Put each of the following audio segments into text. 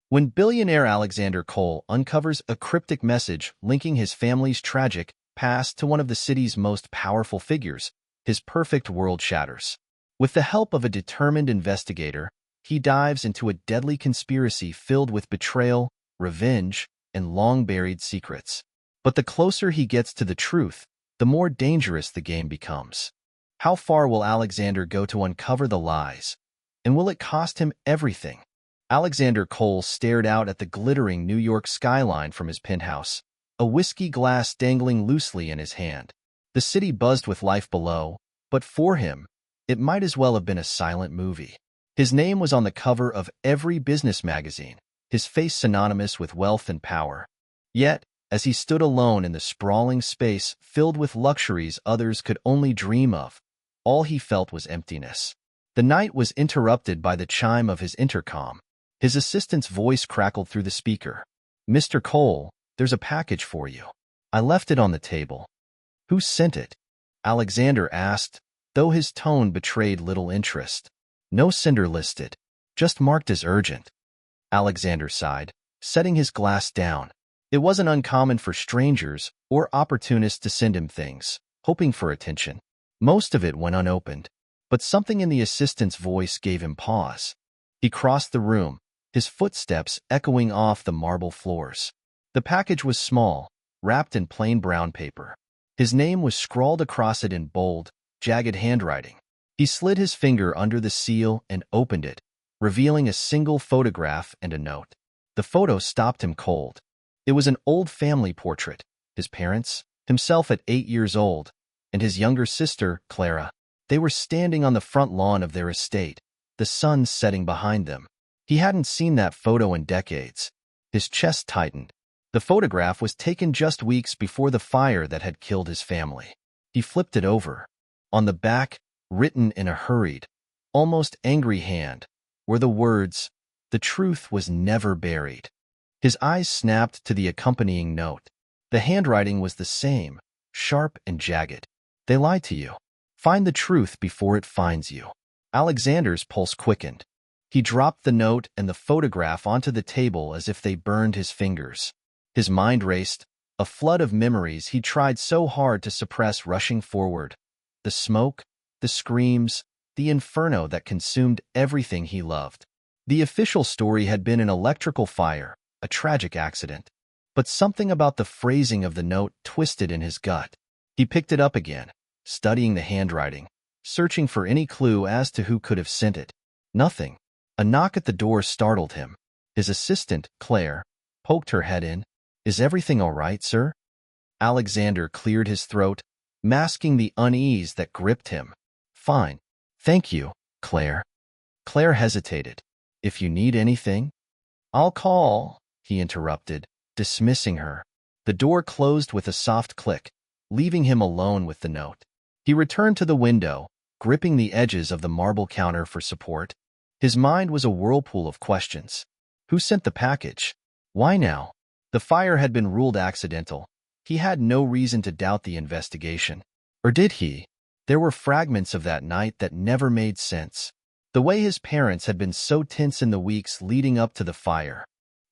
When billionaire Alexander Cole uncovers a cryptic message linking his family's tragic past to one of the city's most powerful figures, his perfect world shatters. With the help of a determined investigator, he dives into a deadly conspiracy filled with betrayal, revenge, and long-buried secrets. But the closer he gets to the truth, the more dangerous the game becomes. How far will Alexander go to uncover the lies? And will it cost him everything? Alexander Cole stared out at the glittering New York skyline from his penthouse, a whiskey glass dangling loosely in his hand. The city buzzed with life below, but for him, it might as well have been a silent movie. His name was on the cover of every business magazine, his face synonymous with wealth and power. Yet, as he stood alone in the sprawling space filled with luxuries others could only dream of, all he felt was emptiness. The night was interrupted by the chime of his intercom. His assistant's voice crackled through the speaker. "Mr. Cole, there's a package for you. I left it on the table." "Who sent it?" Alexander asked, though his tone betrayed little interest. "No sender listed, just marked as urgent." Alexander sighed, setting his glass down. It wasn't uncommon for strangers or opportunists to send him things, hoping for attention. Most of it went unopened, but something in the assistant's voice gave him pause. He crossed the room, his footsteps echoing off the marble floors. The package was small, wrapped in plain brown paper. His name was scrawled across it in bold, jagged handwriting. He slid his finger under the seal and opened it, revealing a single photograph and a note. The photo stopped him cold. It was an old family portrait, his parents, himself at 8 years old, and his younger sister, Clara. They were standing on the front lawn of their estate, the sun setting behind them. He hadn't seen that photo in decades. His chest tightened. The photograph was taken just weeks before the fire that had killed his family. He flipped it over. On the back, written in a hurried, almost angry hand, were the words, "The truth was never buried." His eyes snapped to the accompanying note. The handwriting was the same, sharp and jagged. "They lied to you. Find the truth before it finds you." Alexander's pulse quickened. He dropped the note and the photograph onto the table as if they burned his fingers. His mind raced, a flood of memories he tried so hard to suppress rushing forward. The smoke, the screams, the inferno that consumed everything he loved. The official story had been an electrical fire, a tragic accident. But something about the phrasing of the note twisted in his gut. He picked it up again, studying the handwriting, searching for any clue as to who could have sent it. Nothing. A knock at the door startled him. His assistant, Claire, poked her head in. "Is everything all right, sir?" Alexander cleared his throat, masking the unease that gripped him. "Fine. Thank you, Claire." Claire hesitated. "If you need anything?" "I'll call," he interrupted, dismissing her. The door closed with a soft click, leaving him alone with the note. He returned to the window, gripping the edges of the marble counter for support. His mind was a whirlpool of questions. Who sent the package? Why now? The fire had been ruled accidental. He had no reason to doubt the investigation. Or did he? There were fragments of that night that never made sense. The way his parents had been so tense in the weeks leading up to the fire.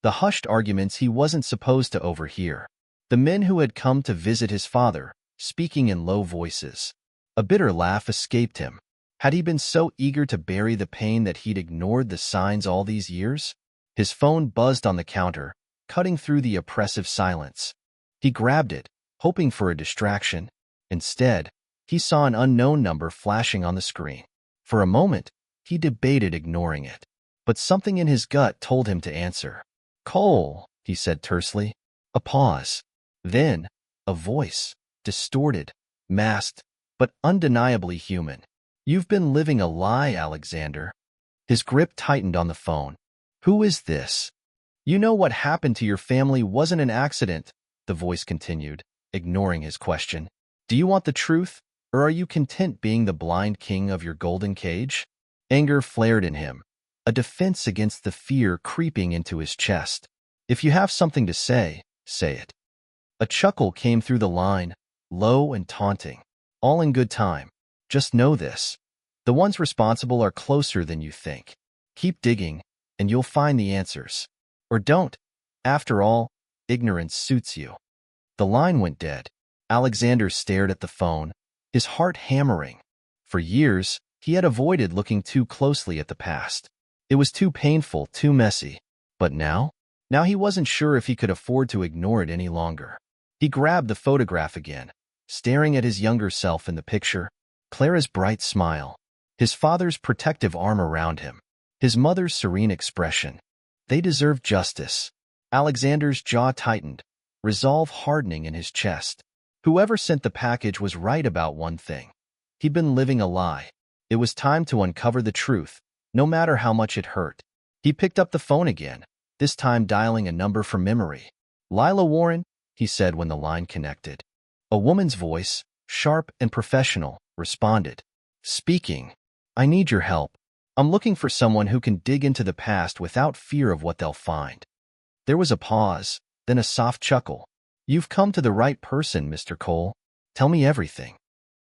The hushed arguments he wasn't supposed to overhear. The men who had come to visit his father, speaking in low voices. A bitter laugh escaped him. Had he been so eager to bury the pain that he'd ignored the signs all these years? His phone buzzed on the counter, cutting through the oppressive silence. He grabbed it, hoping for a distraction. Instead, he saw an unknown number flashing on the screen. For a moment, he debated ignoring it. But something in his gut told him to answer. "Cole," he said tersely. A pause. Then, a voice, distorted, masked, but undeniably human. "You've been living a lie, Alexander." His grip tightened on the phone. "Who is this?" "You know what happened to your family wasn't an accident," the voice continued, ignoring his question. "Do you want the truth, or are you content being the blind king of your golden cage?" Anger flared in him, a defense against the fear creeping into his chest. "If you have something to say, say it." A chuckle came through the line, low and taunting. "All in good time. Just know this. The ones responsible are closer than you think. Keep digging, and you'll find the answers." Or don't. After all, ignorance suits you. The line went dead. Alexander stared at the phone, his heart hammering. For years, he had avoided looking too closely at the past. It was too painful, too messy. But now? Now he wasn't sure if he could afford to ignore it any longer. He grabbed the photograph again, staring at his younger self in the picture, Clara's bright smile, his father's protective arm around him, his mother's serene expression. They deserved justice. Alexander's jaw tightened, resolve hardening in his chest. Whoever sent the package was right about one thing. He'd been living a lie. It was time to uncover the truth, no matter how much it hurt. He picked up the phone again, this time dialing a number from memory. "Lila Warren," he said when the line connected. A woman's voice, sharp and professional, responded. "Speaking. I need your help. I'm looking for someone who can dig into the past without fear of what they'll find." There was a pause, then a soft chuckle. "You've come to the right person, Mr. Cole. Tell me everything."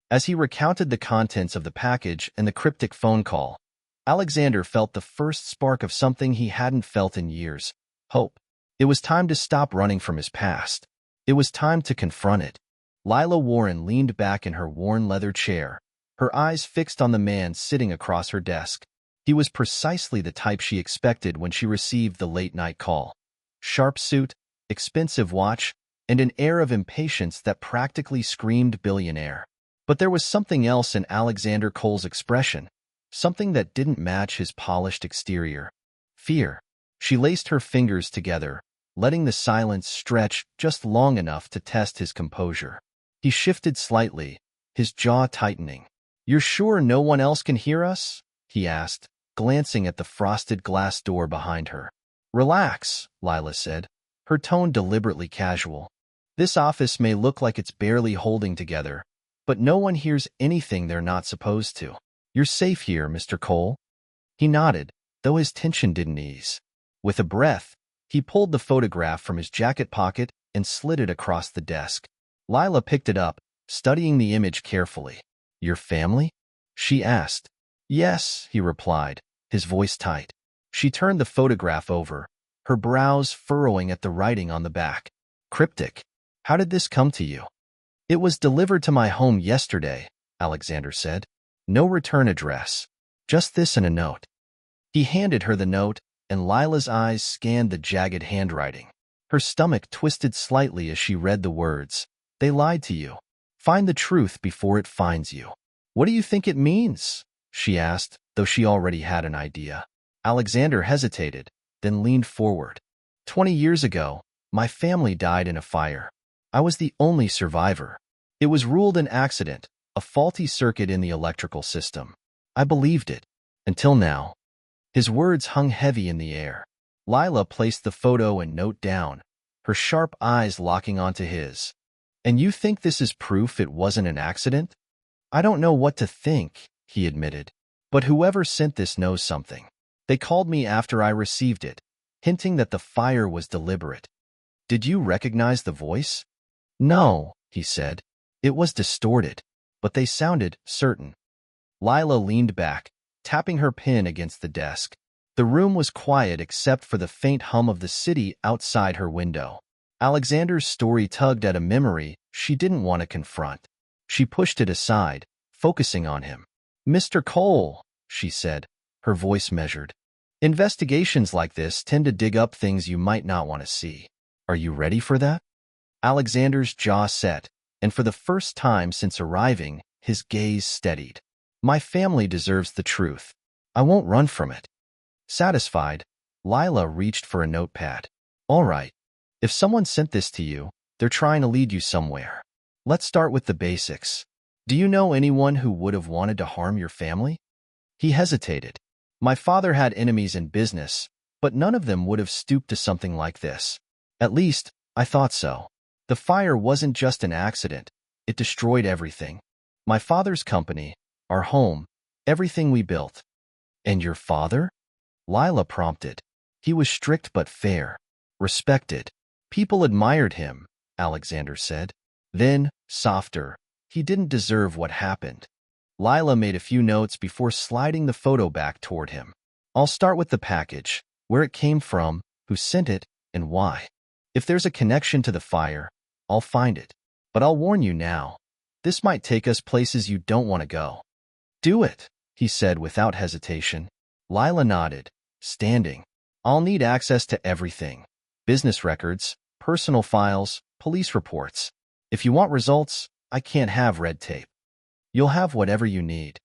As he recounted the contents of the package and the cryptic phone call, Alexander felt the first spark of something he hadn't felt in years: hope. It was time to stop running from his past. It was time to confront it. Lila Warren leaned back in her worn leather chair, her eyes fixed on the man sitting across her desk. He was precisely the type she expected when she received the late-night call. Sharp suit, expensive watch, and an air of impatience that practically screamed billionaire. But there was something else in Alexander Cole's expression, something that didn't match his polished exterior. Fear. She laced her fingers together, letting the silence stretch just long enough to test his composure. He shifted slightly, his jaw tightening. "You're sure no one else can hear us?" he asked, glancing at the frosted glass door behind her. "Relax," Lila said, her tone deliberately casual. "This office may look like it's barely holding together, but no one hears anything they're not supposed to. You're safe here, Mr. Cole." He nodded, though his tension didn't ease. With a breath, he pulled the photograph from his jacket pocket and slid it across the desk. Lila picked it up, studying the image carefully. "Your family?" she asked. "Yes," he replied, his voice tight. She turned the photograph over, her brows furrowing at the writing on the back. "Cryptic. How did this come to you?" "It was delivered to my home yesterday," Alexander said. "No return address. Just this and a note." He handed her the note, and Lila's eyes scanned the jagged handwriting. Her stomach twisted slightly as she read the words. "They lied to you. Find the truth before it finds you." "What do you think it means?" she asked, though she already had an idea. Alexander hesitated, then leaned forward. 20 years ago, my family died in a fire. I was the only survivor. It was ruled an accident, a faulty circuit in the electrical system. I believed it. Until now." His words hung heavy in the air. Lila placed the photo and note down, her sharp eyes locking onto his. "And you think this is proof it wasn't an accident?" "I don't know what to think," he admitted. "But whoever sent this knows something. They called me after I received it, hinting that the fire was deliberate." "Did you recognize the voice?" "No," he said. "It was distorted, but they sounded certain." Lila leaned back, tapping her pen against the desk. The room was quiet except for the faint hum of the city outside her window. Alexander's story tugged at a memory she didn't want to confront. She pushed it aside, focusing on him. "Mr. Cole," she said, her voice measured. "Investigations like this tend to dig up things you might not want to see. Are you ready for that?" Alexander's jaw set, and for the first time since arriving, his gaze steadied. "My family deserves the truth. I won't run from it." Satisfied, Lila reached for a notepad. "All right. If someone sent this to you, they're trying to lead you somewhere. Let's start with the basics. Do you know anyone who would have wanted to harm your family?" He hesitated. "My father had enemies in business, but none of them would have stooped to something like this. At least, I thought so. The fire wasn't just an accident. It destroyed everything. My father's company, our home, everything we built." "And your father?" Lila prompted. "He was strict but fair. Respected. People admired him," Alexander said. Then, softer, "He didn't deserve what happened." Lila made a few notes before sliding the photo back toward him. "I'll start with the package, where it came from, who sent it, and why. If there's a connection to the fire, I'll find it. But I'll warn you now, this might take us places you don't want to go. Do it, he said without hesitation. Lila nodded, standing. I'll need access to everything. Business records, personal files, police reports. If you want results, I can't have red tape. You'll have whatever you need.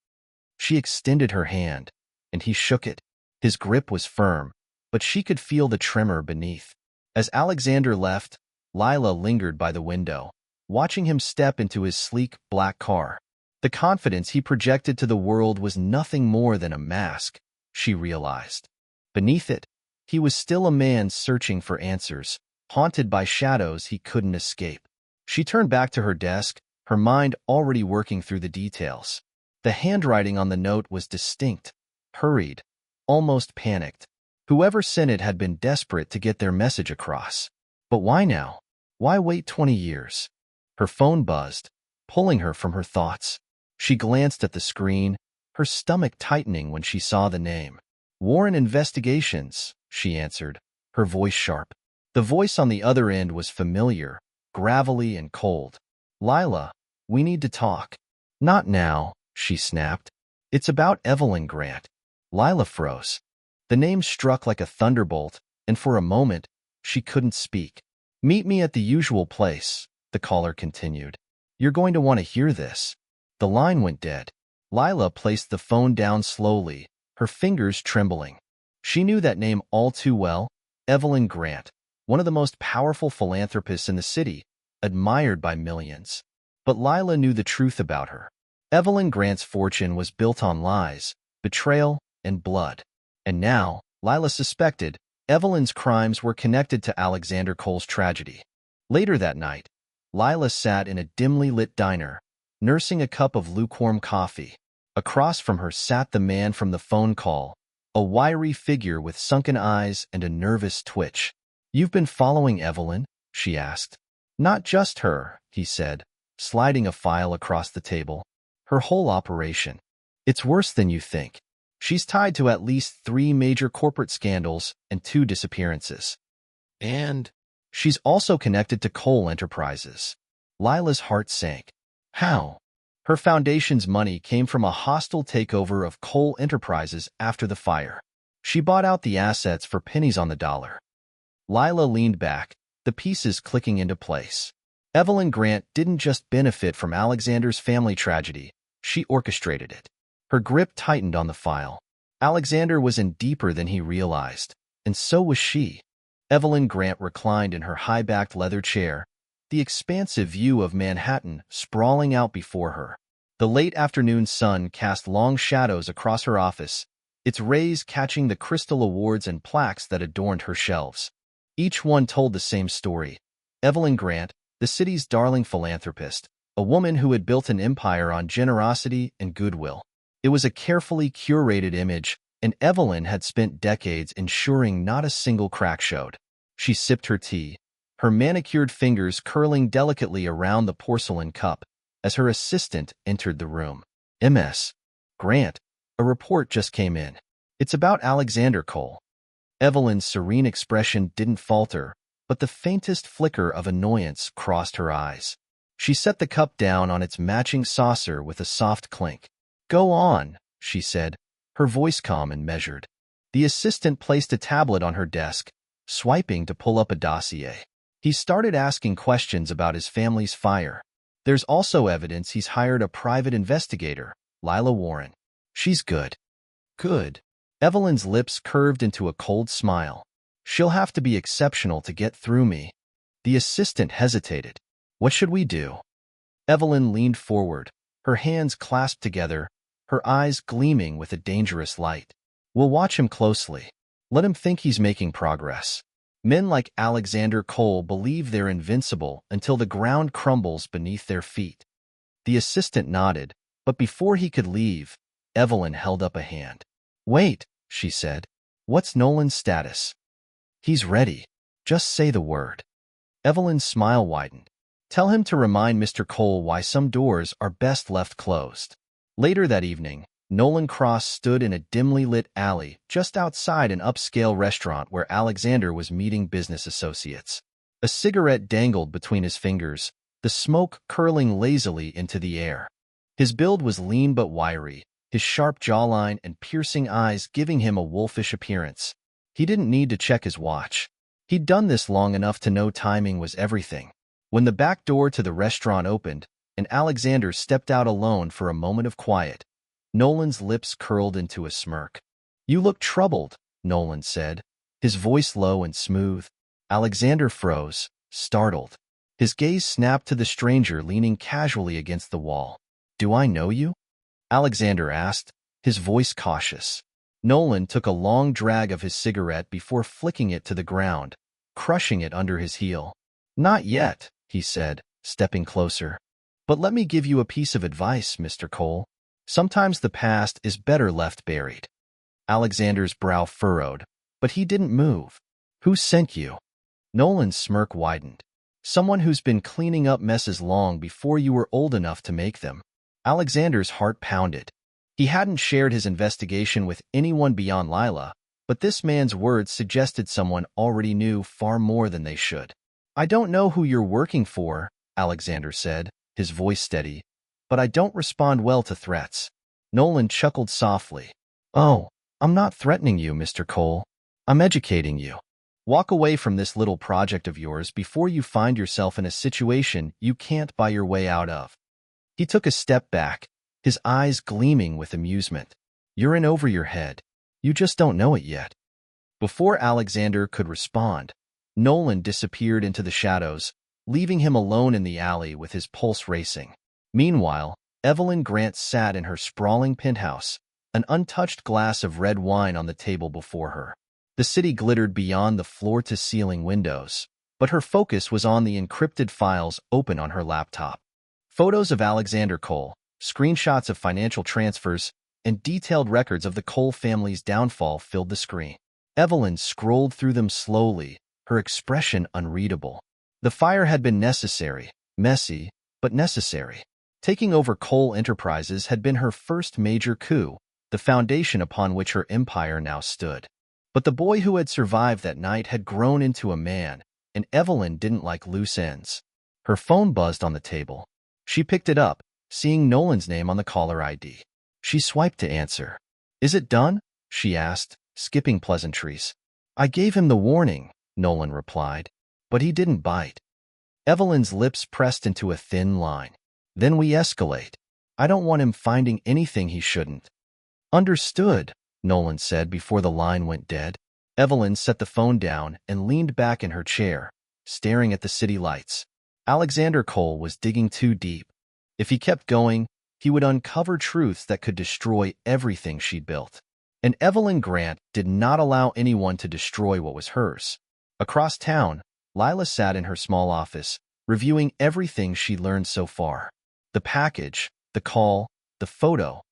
She extended her hand, and he shook it. His grip was firm, but she could feel the tremor beneath. As Alexander left, Lila lingered by the window, watching him step into his sleek, black car. The confidence he projected to the world was nothing more than a mask, she realized. Beneath it, he was still a man searching for answers, haunted by shadows he couldn't escape. She turned back to her desk, her mind already working through the details. The handwriting on the note was distinct, hurried, almost panicked. Whoever sent it had been desperate to get their message across. But why now? Why wait 20 years? Her phone buzzed, pulling her from her thoughts. She glanced at the screen, her stomach tightening when she saw the name. Warren Investigations, she answered, her voice sharp. The voice on the other end was familiar, gravelly and cold. Lila, we need to talk. Not now, she snapped. It's about Evelyn Grant. Lila froze. The name struck like a thunderbolt, and for a moment, she couldn't speak. Meet me at the usual place, the caller continued. You're going to want to hear this. The line went dead. Lila placed the phone down slowly, her fingers trembling. She knew that name all too well, Evelyn Grant, one of the most powerful philanthropists in the city, admired by millions. But Lila knew the truth about her. Evelyn Grant's fortune was built on lies, betrayal, and blood. And now, Lila suspected, Evelyn's crimes were connected to Alexander Cole's tragedy. Later that night, Lila sat in a dimly lit diner, nursing a cup of lukewarm coffee. Across from her sat the man from the phone call, a wiry figure with sunken eyes and a nervous twitch. You've been following Evelyn? She asked. Not just her, he said, sliding a file across the table. Her whole operation. It's worse than you think. She's tied to at least 3 major corporate scandals and 2 disappearances. And she's also connected to Cole Enterprises. Lila's heart sank. How? Her foundation's money came from a hostile takeover of Cole Enterprises after the fire. She bought out the assets for pennies on the dollar. Lila leaned back, the pieces clicking into place. Evelyn Grant didn't just benefit from Alexander's family tragedy, she orchestrated it. Her grip tightened on the file. Alexander was in deeper than he realized, and so was she. Evelyn Grant reclined in her high-backed leather chair, the expansive view of Manhattan sprawling out before her. The late afternoon sun cast long shadows across her office, its rays catching the crystal awards and plaques that adorned her shelves. Each one told the same story. Evelyn Grant, the city's darling philanthropist, a woman who had built an empire on generosity and goodwill. It was a carefully curated image, and Evelyn had spent decades ensuring not a single crack showed. She sipped her tea, her manicured fingers curling delicately around the porcelain cup, as her assistant entered the room. Ms. Grant, a report just came in. It's about Alexander Cole. Evelyn's serene expression didn't falter, but the faintest flicker of annoyance crossed her eyes. She set the cup down on its matching saucer with a soft clink. Go on, she said, her voice calm and measured. The assistant placed a tablet on her desk, swiping to pull up a dossier. He started asking questions about his family's fire. There's also evidence he's hired a private investigator, Lila Warren. She's good. Good. Evelyn's lips curved into a cold smile. She'll have to be exceptional to get through me. The assistant hesitated. What should we do? Evelyn leaned forward, her hands clasped together, her eyes gleaming with a dangerous light. We'll watch him closely. Let him think he's making progress. Men like Alexander Cole believe they're invincible until the ground crumbles beneath their feet. The assistant nodded, but before he could leave, Evelyn held up a hand. Wait, she said. What's Nolan's status? He's ready. Just say the word. Evelyn's smile widened. Tell him to remind Mr. Cole why some doors are best left closed. Later that evening, Nolan Cross stood in a dimly lit alley just outside an upscale restaurant where Alexander was meeting business associates. A cigarette dangled between his fingers, the smoke curling lazily into the air. His build was lean but wiry, his sharp jawline and piercing eyes giving him a wolfish appearance. He didn't need to check his watch. He'd done this long enough to know timing was everything. When the back door to the restaurant opened, and Alexander stepped out alone for a moment of quiet, Nolan's lips curled into a smirk. "You look troubled," Nolan said, his voice low and smooth. Alexander froze, startled. His gaze snapped to the stranger leaning casually against the wall. "Do I know you?" Alexander asked, his voice cautious. Nolan took a long drag of his cigarette before flicking it to the ground, crushing it under his heel. "Not yet," he said, stepping closer. "But let me give you a piece of advice, Mr. Cole. Sometimes the past is better left buried." Alexander's brow furrowed, but he didn't move. "Who sent you?" Nolan's smirk widened. "Someone who's been cleaning up messes long before you were old enough to make them." Alexander's heart pounded. He hadn't shared his investigation with anyone beyond Lila, but this man's words suggested someone already knew far more than they should. "I don't know who you're working for," Alexander said, his voice steady, "but I don't respond well to threats." Nolan chuckled softly. "Oh, I'm not threatening you, Mr. Cole. I'm educating you. Walk away from this little project of yours before you find yourself in a situation you can't buy your way out of." He took a step back, his eyes gleaming with amusement. "You're in over your head. You just don't know it yet." Before Alexander could respond, Nolan disappeared into the shadows, leaving him alone in the alley with his pulse racing. Meanwhile, Evelyn Grant sat in her sprawling penthouse, an untouched glass of red wine on the table before her. The city glittered beyond the floor-to-ceiling windows, but her focus was on the encrypted files open on her laptop. Photos of Alexander Cole, screenshots of financial transfers, and detailed records of the Cole family's downfall filled the screen. Evelyn scrolled through them slowly, her expression unreadable. The fire had been necessary, messy, but necessary. Taking over Cole Enterprises had been her first major coup, the foundation upon which her empire now stood. But the boy who had survived that night had grown into a man, and Evelyn didn't like loose ends. Her phone buzzed on the table. She picked it up, seeing Nolan's name on the caller ID. She swiped to answer. "Is it done?" she asked, skipping pleasantries. "I gave him the warning," Nolan replied, but he didn't bite. Evelyn's lips pressed into a thin line. "Then we escalate. I don't want him finding anything he shouldn't." "Understood," Nolan said before the line went dead. Evelyn set the phone down and leaned back in her chair, staring at the city lights. Alexander Cole was digging too deep. If he kept going, he would uncover truths that could destroy everything she'd built. And Evelyn Grant did not allow anyone to destroy what was hers. Across town, Lila sat in her small office, reviewing everything she'd learned so far. The package, the call, the photo,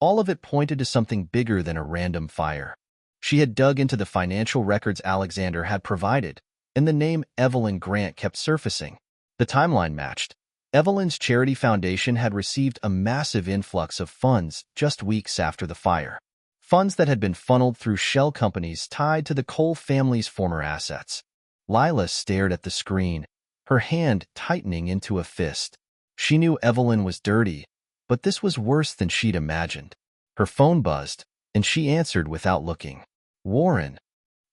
all of it pointed to something bigger than a random fire. She had dug into the financial records Alexander had provided, and the name Evelyn Grant kept surfacing. The timeline matched. Evelyn's charity foundation had received a massive influx of funds just weeks after the fire. Funds that had been funneled through shell companies tied to the Cole family's former assets. Lila stared at the screen, her hand tightening into a fist. She knew Evelyn was dirty, but this was worse than she'd imagined. Her phone buzzed, and she answered without looking. "Warren."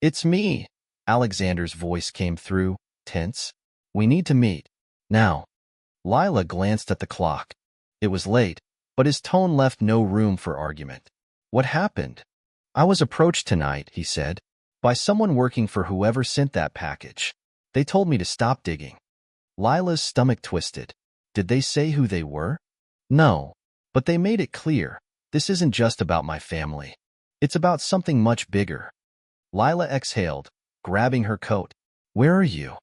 "It's me." Alexander's voice came through, tense. "We need to meet. Now." Lila glanced at the clock. It was late, but his tone left no room for argument. "What happened?" "I was approached tonight," he said, "by someone working for whoever sent that package. They told me to stop digging." Lila's stomach twisted. "Did they say who they were?" "No, but they made it clear. This isn't just about my family. It's about something much bigger." Lila exhaled, grabbing her coat. "Where are you?"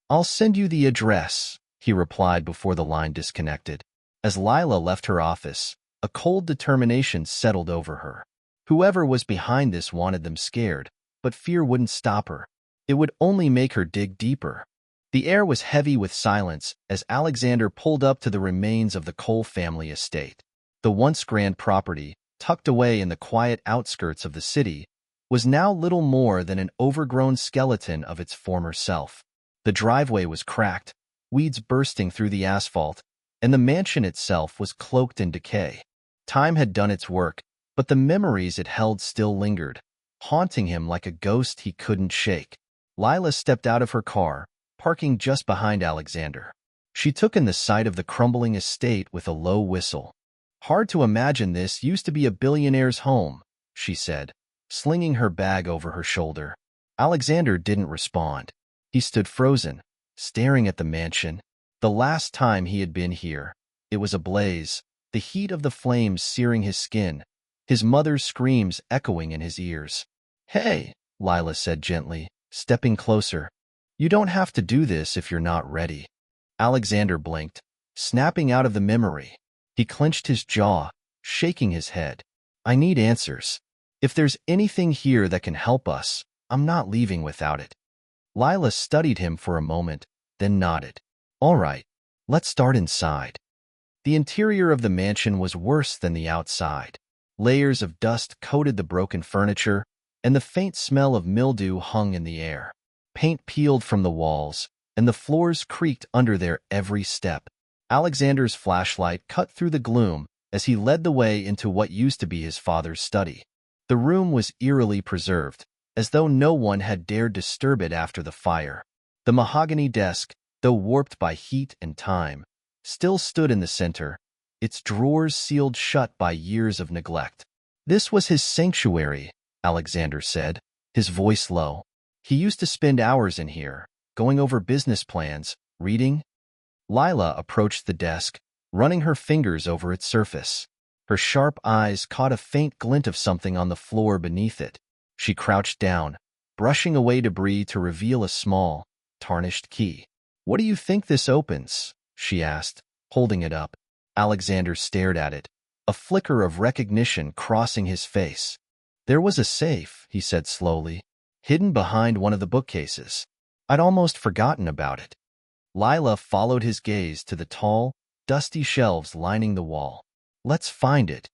"I'll send you the address," he replied before the line disconnected. As Lila left her office, a cold determination settled over her. Whoever was behind this wanted them scared, but fear wouldn't stop her. It would only make her dig deeper. The air was heavy with silence as Alexander pulled up to the remains of the Cole family estate. The once grand property, tucked away in the quiet outskirts of the city, was now little more than an overgrown skeleton of its former self. The driveway was cracked, weeds bursting through the asphalt, and the mansion itself was cloaked in decay. Time had done its work, but the memories it held still lingered, haunting him like a ghost he couldn't shake. Lila stepped out of her car, parking just behind Alexander. She took in the sight of the crumbling estate with a low whistle. "Hard to imagine this used to be a billionaire's home," she said, slinging her bag over her shoulder. Alexander didn't respond. He stood frozen, staring at the mansion. The last time he had been here, it was ablaze, the heat of the flames searing his skin, his mother's screams echoing in his ears. "Hey," Lila said gently, stepping closer. "You don't have to do this if you're not ready." Alexander blinked, snapping out of the memory. He clenched his jaw, shaking his head. "I need answers. If there's anything here that can help us, I'm not leaving without it." Lila studied him for a moment, then nodded. "All right, let's start inside." The interior of the mansion was worse than the outside. Layers of dust coated the broken furniture, and the faint smell of mildew hung in the air. Paint peeled from the walls, and the floors creaked under their every step. Alexander's flashlight cut through the gloom as he led the way into what used to be his father's study. The room was eerily preserved, as though no one had dared disturb it after the fire. The mahogany desk, though warped by heat and time, still stood in the center, its drawers sealed shut by years of neglect. "This was his sanctuary," Alexander said, his voice low. "He used to spend hours in here, going over business plans, reading." Lila approached the desk, running her fingers over its surface. Her sharp eyes caught a faint glint of something on the floor beneath it. She crouched down, brushing away debris to reveal a small, tarnished key. "What do you think this opens?" she asked, holding it up. Alexander stared at it, a flicker of recognition crossing his face. "There was a safe," he said slowly, "hidden behind one of the bookcases. I'd almost forgotten about it." Lila followed his gaze to the tall, dusty shelves lining the wall. "Let's find it."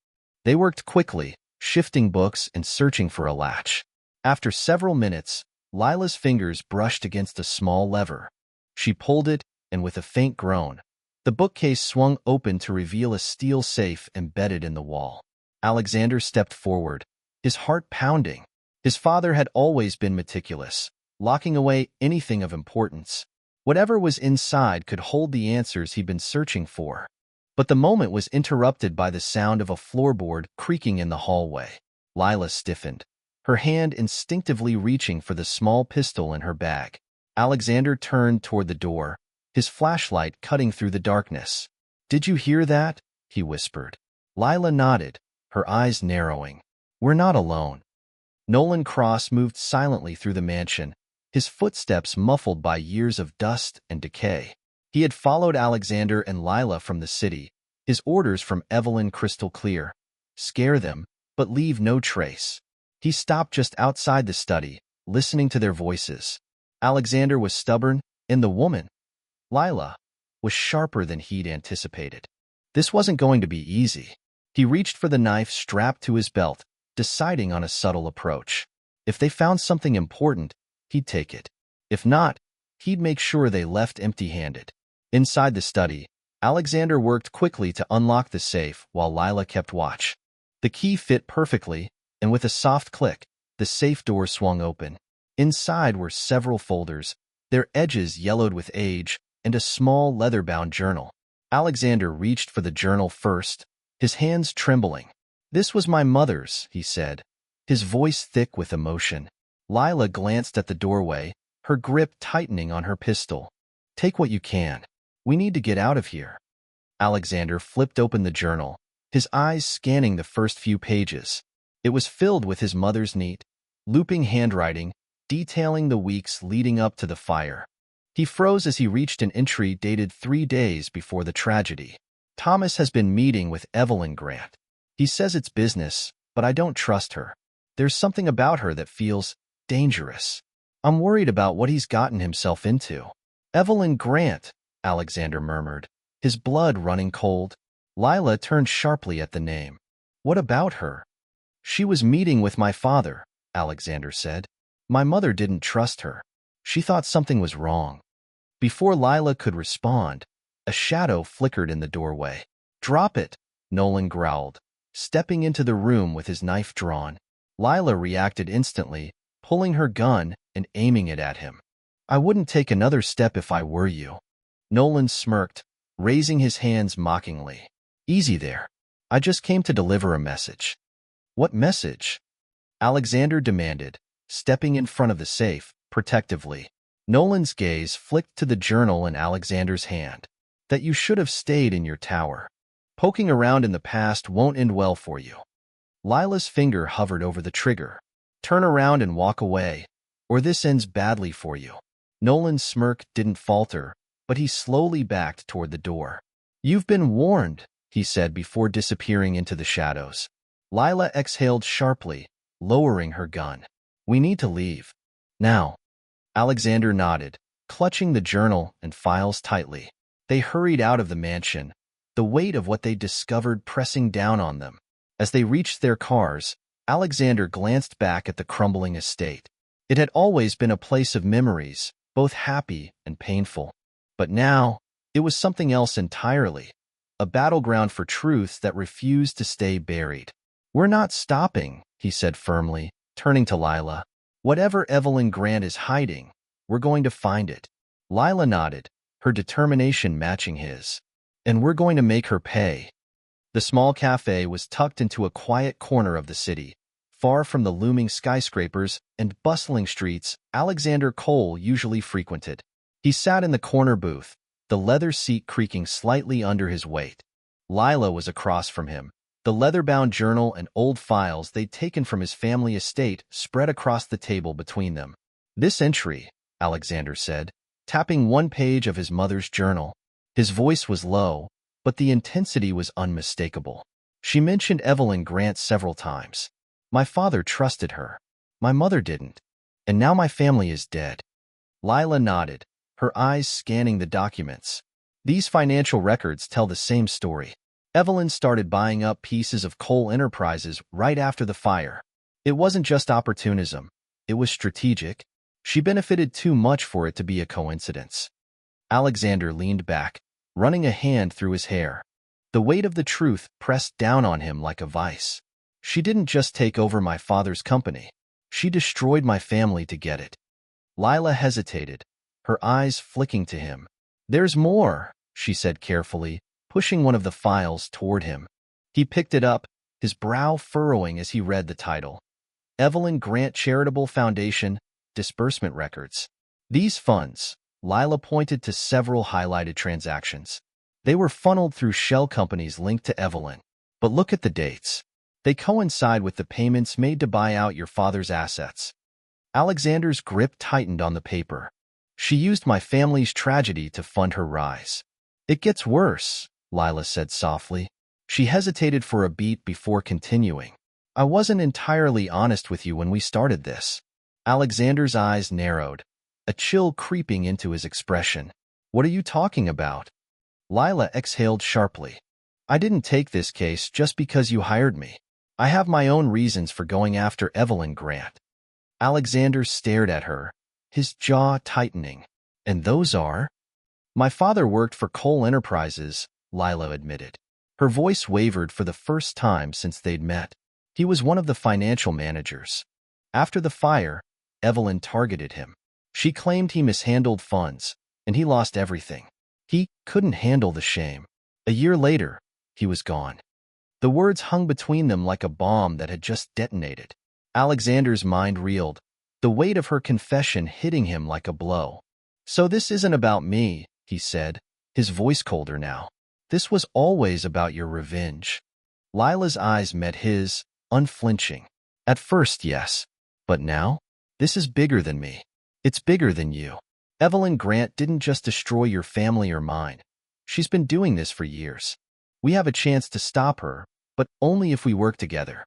They worked quickly, shifting books and searching for a latch. After several minutes, Lila's fingers brushed against a small lever. She pulled it, and with a faint groan, the bookcase swung open to reveal a steel safe embedded in the wall. Alexander stepped forward, his heart pounding. His father had always been meticulous, locking away anything of importance. Whatever was inside could hold the answers he'd been searching for. But the moment was interrupted by the sound of a floorboard creaking in the hallway. Lila stiffened, her hand instinctively reaching for the small pistol in her bag. Alexander turned toward the door, his flashlight cutting through the darkness. "Did you hear that?" he whispered. Lila nodded, her eyes narrowing. "We're not alone." Nolan Cross moved silently through the mansion, his footsteps muffled by years of dust and decay. He had followed Alexander and Lila from the city, his orders from Evelyn crystal clear. Scare them, but leave no trace. He stopped just outside the study, listening to their voices. Alexander was stubborn, and the woman, Lila, was sharper than he'd anticipated. This wasn't going to be easy. He reached for the knife strapped to his belt, deciding on a subtle approach. If they found something important, he'd take it. If not, he'd make sure they left empty-handed. Inside the study, Alexander worked quickly to unlock the safe while Lila kept watch. The key fit perfectly, and with a soft click, the safe door swung open. Inside were several folders, their edges yellowed with age, and a small leather-bound journal. Alexander reached for the journal first, his hands trembling. "This was my mother's," he said, his voice thick with emotion. Lila glanced at the doorway, her grip tightening on her pistol. "Take what you can. We need to get out of here." Alexander flipped open the journal, his eyes scanning the first few pages. It was filled with his mother's neat, looping handwriting, detailing the weeks leading up to the fire. He froze as he reached an entry dated 3 days before the tragedy. "Thomas has been meeting with Evelyn Grant. He says it's business, but I don't trust her. There's something about her that feels dangerous. I'm worried about what he's gotten himself into." "Evelyn Grant," Alexander murmured, his blood running cold. Lila turned sharply at the name. What about her? She was meeting with my father, Alexander said. My mother didn't trust her. She thought something was wrong. Before Lila could respond, a shadow flickered in the doorway. Drop it, Nolan growled, stepping into the room with his knife drawn. Lila reacted instantly, pulling her gun and aiming it at him. I wouldn't take another step if I were you. Nolan smirked, raising his hands mockingly. Easy there. I just came to deliver a message. What message? Alexander demanded, stepping in front of the safe, protectively. Nolan's gaze flicked to the journal in Alexander's hand. That you should have stayed in your tower. Poking around in the past won't end well for you. Lila's finger hovered over the trigger. Turn around and walk away, or this ends badly for you. Nolan's smirk didn't falter, but he slowly backed toward the door. You've been warned, he said before disappearing into the shadows. Lila exhaled sharply, lowering her gun. We need to leave. Now. Alexander nodded, clutching the journal and files tightly. They hurried out of the mansion, the weight of what they discovered pressing down on them. As they reached their cars, Alexander glanced back at the crumbling estate. It had always been a place of memories, both happy and painful. But now, it was something else entirely, a battleground for truths that refused to stay buried. We're not stopping, he said firmly, turning to Lila. Whatever Evelyn Grant is hiding, we're going to find it. Lila nodded, her determination matching his. And we're going to make her pay. The small cafe was tucked into a quiet corner of the city, far from the looming skyscrapers and bustling streets Alexander Cole usually frequented. He sat in the corner booth, the leather seat creaking slightly under his weight. Lila was across from him, the leather-bound journal and old files they'd taken from his family estate spread across the table between them. This entry, Alexander said, tapping one page of his mother's journal. His voice was low, but the intensity was unmistakable. She mentioned Evelyn Grant several times. My father trusted her. My mother didn't. And now my family is dead. Lila nodded, her eyes scanning the documents. These financial records tell the same story. Evelyn started buying up pieces of Cole Enterprises right after the fire. It wasn't just opportunism. It was strategic. She benefited too much for it to be a coincidence. Alexander leaned back, running a hand through his hair. The weight of the truth pressed down on him like a vice. She didn't just take over my father's company. She destroyed my family to get it. Lila hesitated, her eyes flicking to him. There's more, she said carefully, pushing one of the files toward him. He picked it up, his brow furrowing as he read the title. Evelyn Grant Charitable Foundation, Disbursement Records. These funds, Lila pointed to several highlighted transactions. They were funneled through shell companies linked to Evelyn. But look at the dates. They coincide with the payments made to buy out your father's assets. Alexander's grip tightened on the paper. She used my family's tragedy to fund her rise. It gets worse, Lila said softly. She hesitated for a beat before continuing. I wasn't entirely honest with you when we started this. Alexander's eyes narrowed, a chill creeping into his expression. What are you talking about? Lila exhaled sharply. I didn't take this case just because you hired me. I have my own reasons for going after Evelyn Grant. Alexander stared at her, his jaw tightening. And those are? My father worked for Cole Enterprises, Lila admitted. Her voice wavered for the first time since they'd met. He was one of the financial managers. After the fire, Evelyn targeted him. She claimed he mishandled funds, and he lost everything. He couldn't handle the shame. A year later, he was gone. The words hung between them like a bomb that had just detonated. Alexander's mind reeled, the weight of her confession hitting him like a blow. So this isn't about me, he said, his voice colder now. This was always about your revenge. Lila's eyes met his, unflinching. At first, yes. But now? This is bigger than me. It's bigger than you. Evelyn Grant didn't just destroy your family or mine. She's been doing this for years. We have a chance to stop her, but only if we work together.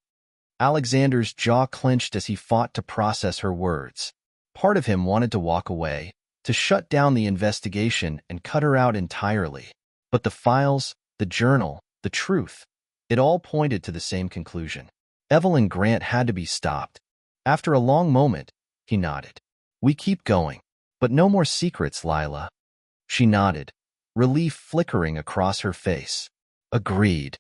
Alexander's jaw clenched as he fought to process her words. Part of him wanted to walk away, to shut down the investigation and cut her out entirely. But the files, the journal, the truth, It all pointed to the same conclusion. Evelyn Grant had to be stopped. After a long moment, he nodded. We keep going. But no more secrets, Lila. She nodded, relief flickering across her face. Agreed.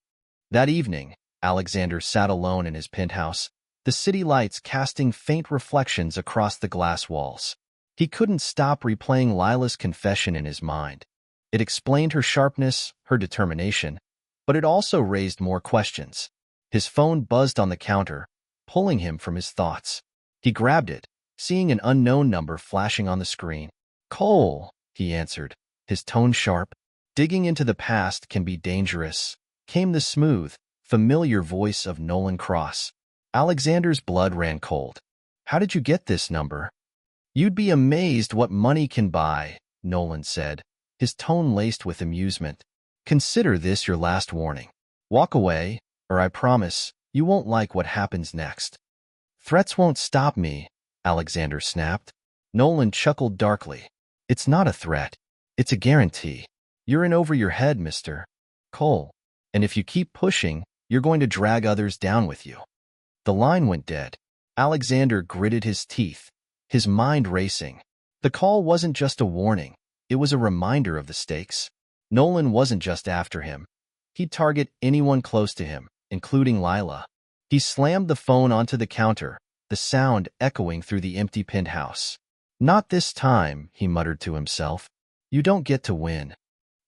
That evening, Alexander sat alone in his penthouse, the city lights casting faint reflections across the glass walls. He couldn't stop replaying Lila's confession in his mind. It explained her sharpness, her determination, but it also raised more questions. His phone buzzed on the counter, pulling him from his thoughts. He grabbed it, seeing an unknown number flashing on the screen. Cole, he answered, his tone sharp. Digging into the past can be dangerous, came the smooth, familiar voice of Nolan Cross. Alexander's blood ran cold. How did you get this number? You'd be amazed what money can buy, Nolan said, his tone laced with amusement. Consider this your last warning. Walk away, or I promise you won't like what happens next. Threats won't stop me, Alexander snapped. Nolan chuckled darkly. It's not a threat. It's a guarantee. You're in over your head, Mr. Cole. And if you keep pushing, you're going to drag others down with you. The line went dead. Alexander gritted his teeth, his mind racing. The call wasn't just a warning. It was a reminder of the stakes. Nolan wasn't just after him. He'd target anyone close to him, including Lila. He slammed the phone onto the counter, the sound echoing through the empty penthouse. Not this time, he muttered to himself. You don't get to win.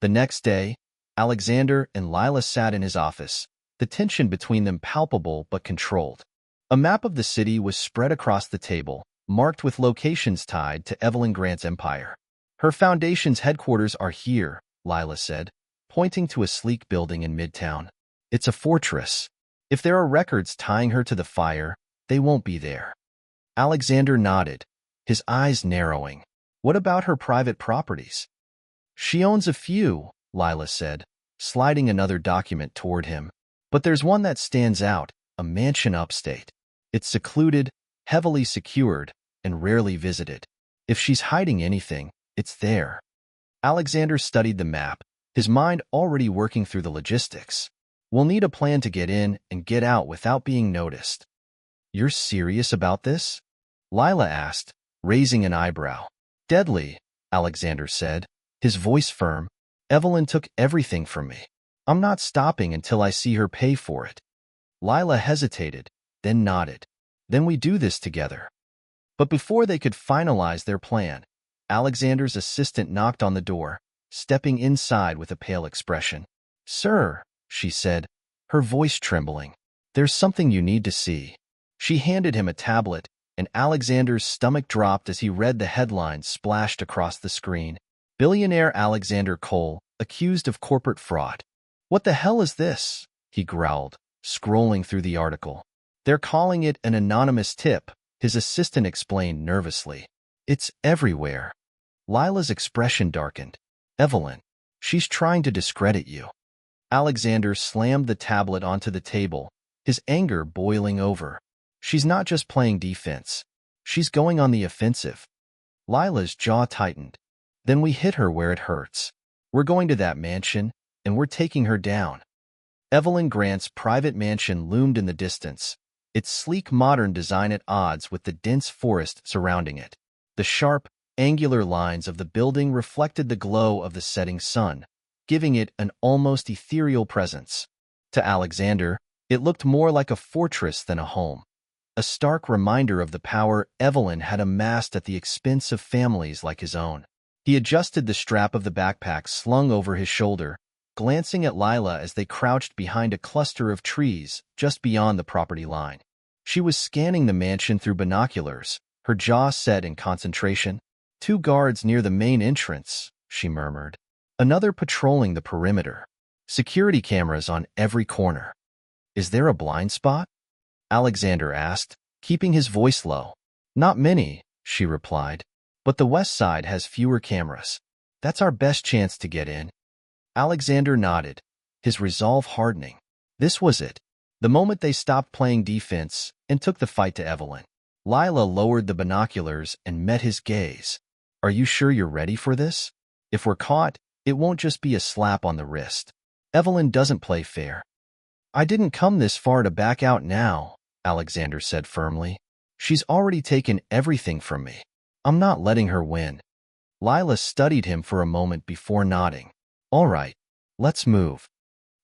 The next day, Alexander and Lila sat in his office, the tension between them palpable but controlled. A map of the city was spread across the table, marked with locations tied to Evelyn Grant's empire. Her foundation's headquarters are here, Lila said, pointing to a sleek building in Midtown. It's a fortress. If there are records tying her to the fire, they won't be there. Alexander nodded, his eyes narrowing. What about her private properties? She owns a few, Lila said, sliding another document toward him. But there's one that stands out, a mansion upstate. It's secluded, heavily secured, and rarely visited. If she's hiding anything, it's there. Alexander studied the map, his mind already working through the logistics. We'll need a plan to get in and get out without being noticed. You're serious about this? Lila asked, raising an eyebrow. Deadly, Alexander said, his voice firm. Evelyn took everything from me. I'm not stopping until I see her pay for it. Lila hesitated, then nodded. Then we do this together. But before they could finalize their plan, Alexander's assistant knocked on the door, stepping inside with a pale expression. Sir, she said, her voice trembling. There's something you need to see. She handed him a tablet, and Alexander's stomach dropped as he read the headlines splashed across the screen. Billionaire Alexander Cole, accused of corporate fraud. What the hell is this? He growled, scrolling through the article. They're calling it an anonymous tip, his assistant explained nervously. It's everywhere. Lila's expression darkened. Evelyn, she's trying to discredit you. Alexander slammed the tablet onto the table, his anger boiling over. She's not just playing defense. She's going on the offensive. Lila's jaw tightened. Then we hit her where it hurts. We're going to that mansion, and we're taking her down. Evelyn Grant's private mansion loomed in the distance, its sleek modern design at odds with the dense forest surrounding it. The sharp, angular lines of the building reflected the glow of the setting sun, giving it an almost ethereal presence. To Alexander, it looked more like a fortress than a home, a stark reminder of the power Evelyn had amassed at the expense of families like his own. He adjusted the strap of the backpack slung over his shoulder, glancing at Lila as they crouched behind a cluster of trees just beyond the property line. She was scanning the mansion through binoculars, her jaw set in concentration. 2 guards near the main entrance, she murmured. Another patrolling the perimeter. Security cameras on every corner. Is there a blind spot? Alexander asked, keeping his voice low. Not many, she replied. But the west side has fewer cameras. That's our best chance to get in. Alexander nodded, his resolve hardening. This was it. The moment they stopped playing defense and took the fight to Evelyn. Lila lowered the binoculars and met his gaze. Are you sure you're ready for this? If we're caught, it won't just be a slap on the wrist. Evelyn doesn't play fair. I didn't come this far to back out now, Alexander said firmly. She's already taken everything from me. I'm not letting her win. Lila studied him for a moment before nodding. All right, let's move.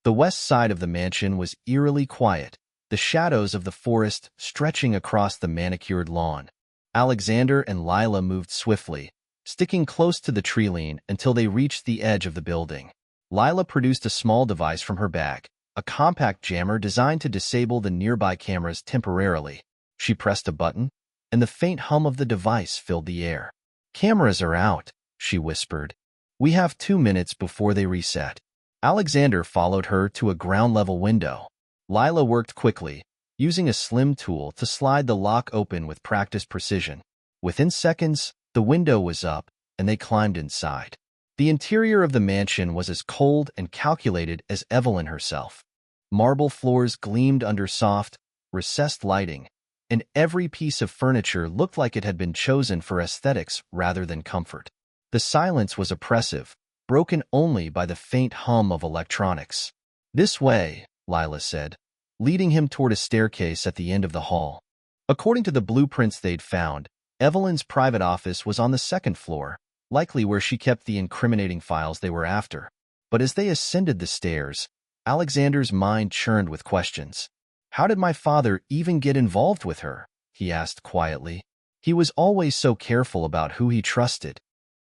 The west side of the mansion was eerily quiet, the shadows of the forest stretching across the manicured lawn. Alexander and Lila moved swiftly, sticking close to the tree-line until they reached the edge of the building. Lila produced a small device from her bag, a compact jammer designed to disable the nearby cameras temporarily. She pressed a button, and the faint hum of the device filled the air. Cameras are out, she whispered. We have 2 minutes before they reset. Alexander followed her to a ground-level window. Lila worked quickly, using a slim tool to slide the lock open with practiced precision. Within seconds, the window was up, and they climbed inside. The interior of the mansion was as cold and calculated as Evelyn herself. Marble floors gleamed under soft, recessed lighting, and every piece of furniture looked like it had been chosen for aesthetics rather than comfort. The silence was oppressive, broken only by the faint hum of electronics. This way, Lila said, leading him toward a staircase at the end of the hall. According to the blueprints they'd found, Evelyn's private office was on the 2nd floor, likely where she kept the incriminating files they were after. But as they ascended the stairs, Alexander's mind churned with questions. How did my father even get involved with her? He asked quietly. He was always so careful about who he trusted.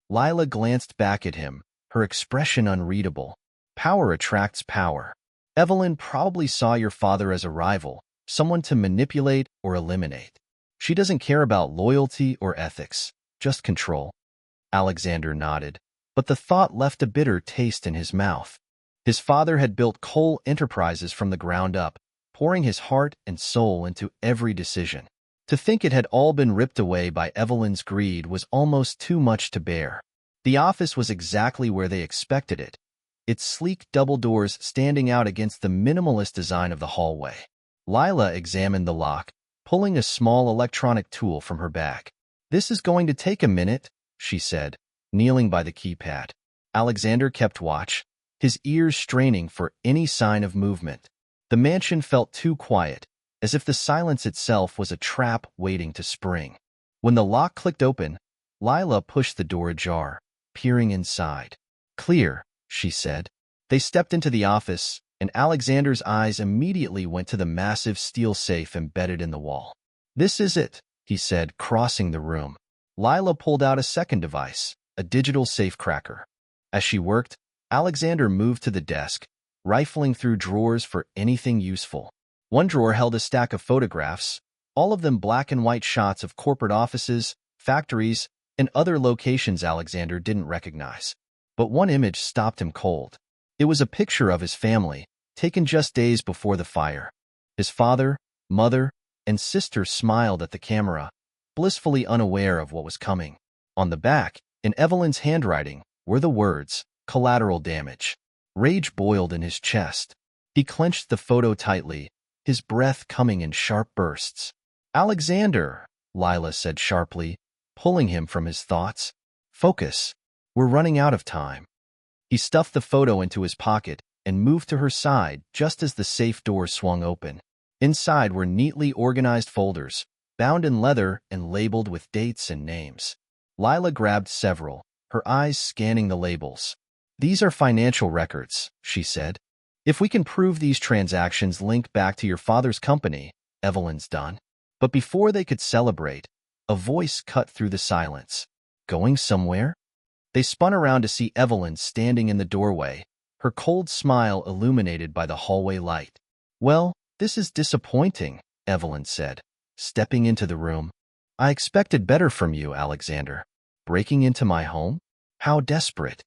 Lila glanced back at him, her expression unreadable. Power attracts power. Evelyn probably saw your father as a rival, someone to manipulate or eliminate. She doesn't care about loyalty or ethics, just control. Alexander nodded, but the thought left a bitter taste in his mouth. His father had built Cole Enterprises from the ground up, pouring his heart and soul into every decision. To think it had all been ripped away by Evelyn's greed was almost too much to bear. The office was exactly where they expected it, its sleek double doors standing out against the minimalist design of the hallway. Lila examined the lock, pulling a small electronic tool from her bag. This is going to take a minute, she said, kneeling by the keypad. Alexander kept watch, his ears straining for any sign of movement. The mansion felt too quiet, as if the silence itself was a trap waiting to spring. When the lock clicked open, Lila pushed the door ajar, peering inside. Clear, she said. They stepped into the office, and Alexander's eyes immediately went to the massive steel safe embedded in the wall. This is it, he said, crossing the room. Lila pulled out a second device, a digital safe cracker. As she worked, Alexander moved to the desk, rifling through drawers for anything useful. One drawer held a stack of photographs, all of them black and white shots of corporate offices, factories, and other locations Alexander didn't recognize. But one image stopped him cold. It was a picture of his family, taken just days before the fire. His father, mother, and sister smiled at the camera, blissfully unaware of what was coming. On the back, in Evelyn's handwriting, were the words, "Collateral damage." Rage boiled in his chest. He clenched the photo tightly, his breath coming in sharp bursts. "Alexander," Lila said sharply, pulling him from his thoughts. "Focus. We're running out of time." He stuffed the photo into his pocket and moved to her side just as the safe door swung open. Inside were neatly organized folders, bound in leather and labeled with dates and names. Lila grabbed several, her eyes scanning the labels. "These are financial records," she said. "If we can prove these transactions link back to your father's company, Evelyn's done." But before they could celebrate, a voice cut through the silence. "Going somewhere?" They spun around to see Evelyn standing in the doorway, her cold smile illuminated by the hallway light. "Well, this is disappointing," Evelyn said, stepping into the room. "I expected better from you, Alexander. Breaking into my home? How desperate."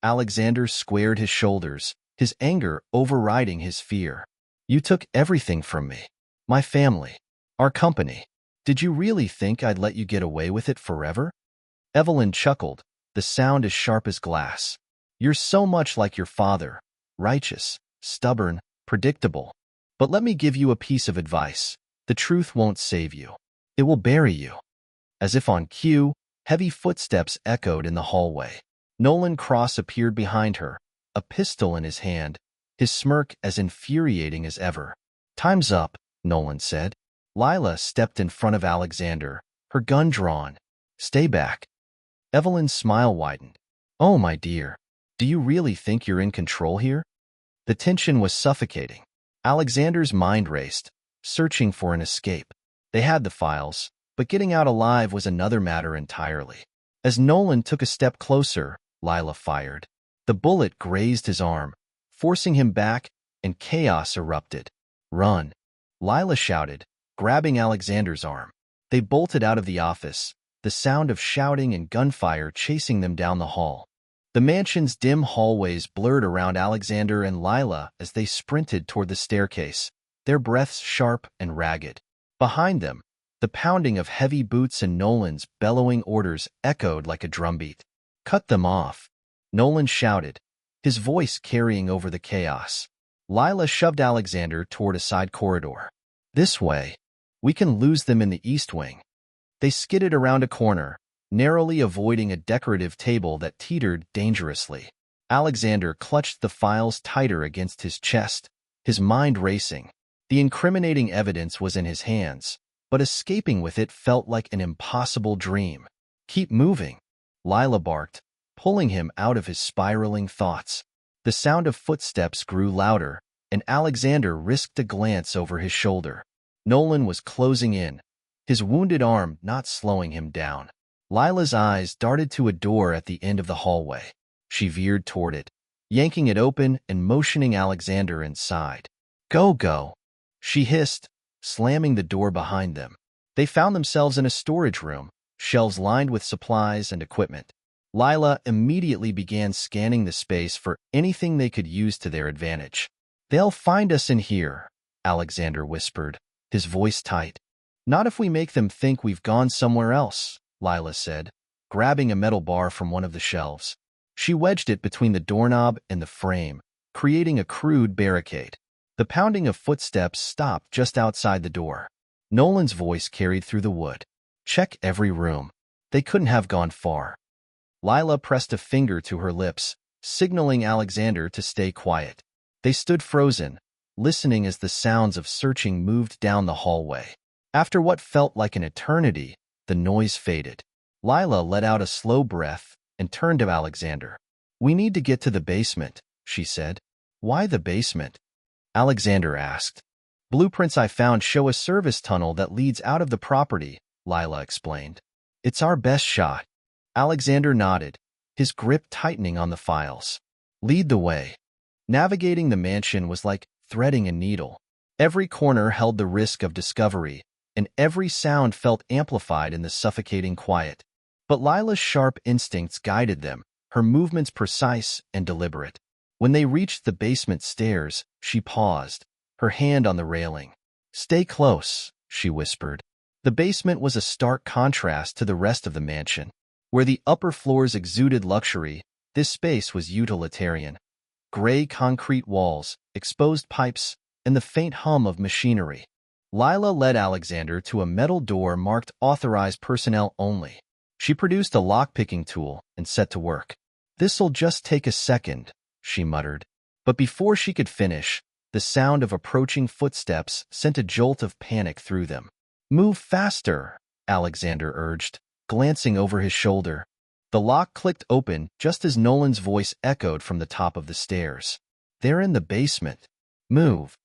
Alexander squared his shoulders, his anger overriding his fear. "You took everything from me. My family. Our company. Did you really think I'd let you get away with it forever?" Evelyn chuckled, the sound as sharp as glass. "You're so much like your father, righteous, stubborn, predictable. But let me give you a piece of advice. The truth won't save you. It will bury you." As if on cue, heavy footsteps echoed in the hallway. Nolan Cross appeared behind her, a pistol in his hand, his smirk as infuriating as ever. "Time's up," Nolan said. Lila stepped in front of Alexander, her gun drawn. "Stay back." Evelyn's smile widened. "Oh, my dear. Do you really think you're in control here?" The tension was suffocating. Alexander's mind raced, searching for an escape. They had the files, but getting out alive was another matter entirely. As Nolan took a step closer, Lila fired. The bullet grazed his arm, forcing him back, and chaos erupted. "Run!" Lila shouted, grabbing Alexander's arm. They bolted out of the office, the sound of shouting and gunfire chasing them down the hall. The mansion's dim hallways blurred around Alexander and Lila as they sprinted toward the staircase, their breaths sharp and ragged. Behind them, the pounding of heavy boots and Nolan's bellowing orders echoed like a drumbeat. "Cut them off," Nolan shouted, his voice carrying over the chaos. Lila shoved Alexander toward a side corridor. "This way. We can lose them in the east wing." They skidded around a corner, narrowly avoiding a decorative table that teetered dangerously. Alexander clutched the files tighter against his chest, his mind racing. The incriminating evidence was in his hands, but escaping with it felt like an impossible dream. "Keep moving," Lila barked, pulling him out of his spiraling thoughts. The sound of footsteps grew louder, and Alexander risked a glance over his shoulder. Nolan was closing in, his wounded arm not slowing him down. Lila's eyes darted to a door at the end of the hallway. She veered toward it, yanking it open and motioning Alexander inside. "Go, go," she hissed, slamming the door behind them. They found themselves in a storage room, shelves lined with supplies and equipment. Lila immediately began scanning the space for anything they could use to their advantage. "They'll find us in here," Alexander whispered, his voice tight. "Not if we make them think we've gone somewhere else," Lila said, grabbing a metal bar from one of the shelves. She wedged it between the doorknob and the frame, creating a crude barricade. The pounding of footsteps stopped just outside the door. Nolan's voice carried through the wood. "Check every room." They couldn't have gone far. Lila pressed a finger to her lips, signaling Alexander to stay quiet. They stood frozen, listening as the sounds of searching moved down the hallway. After what felt like an eternity, the noise faded. Lila let out a slow breath and turned to Alexander. "We need to get to the basement," she said. "Why the basement?" Alexander asked. "Blueprints I found show a service tunnel that leads out of the property," Lila explained. "It's our best shot." Alexander nodded, his grip tightening on the files. "Lead the way." Navigating the mansion was like threading a needle. Every corner held the risk of discovery, and every sound felt amplified in the suffocating quiet. But Lila's sharp instincts guided them, her movements precise and deliberate. When they reached the basement stairs, she paused, her hand on the railing. "Stay close," she whispered. The basement was a stark contrast to the rest of the mansion. Where the upper floors exuded luxury, this space was utilitarian. Gray concrete walls, exposed pipes, and the faint hum of machinery. Lila led Alexander to a metal door marked Authorized Personnel Only. She produced a lock-picking tool and set to work. "This'll just take a second," she muttered. But before she could finish, the sound of approaching footsteps sent a jolt of panic through them. "Move faster," Alexander urged, glancing over his shoulder. The lock clicked open just as Nolan's voice echoed from the top of the stairs. "They're in the basement. Move."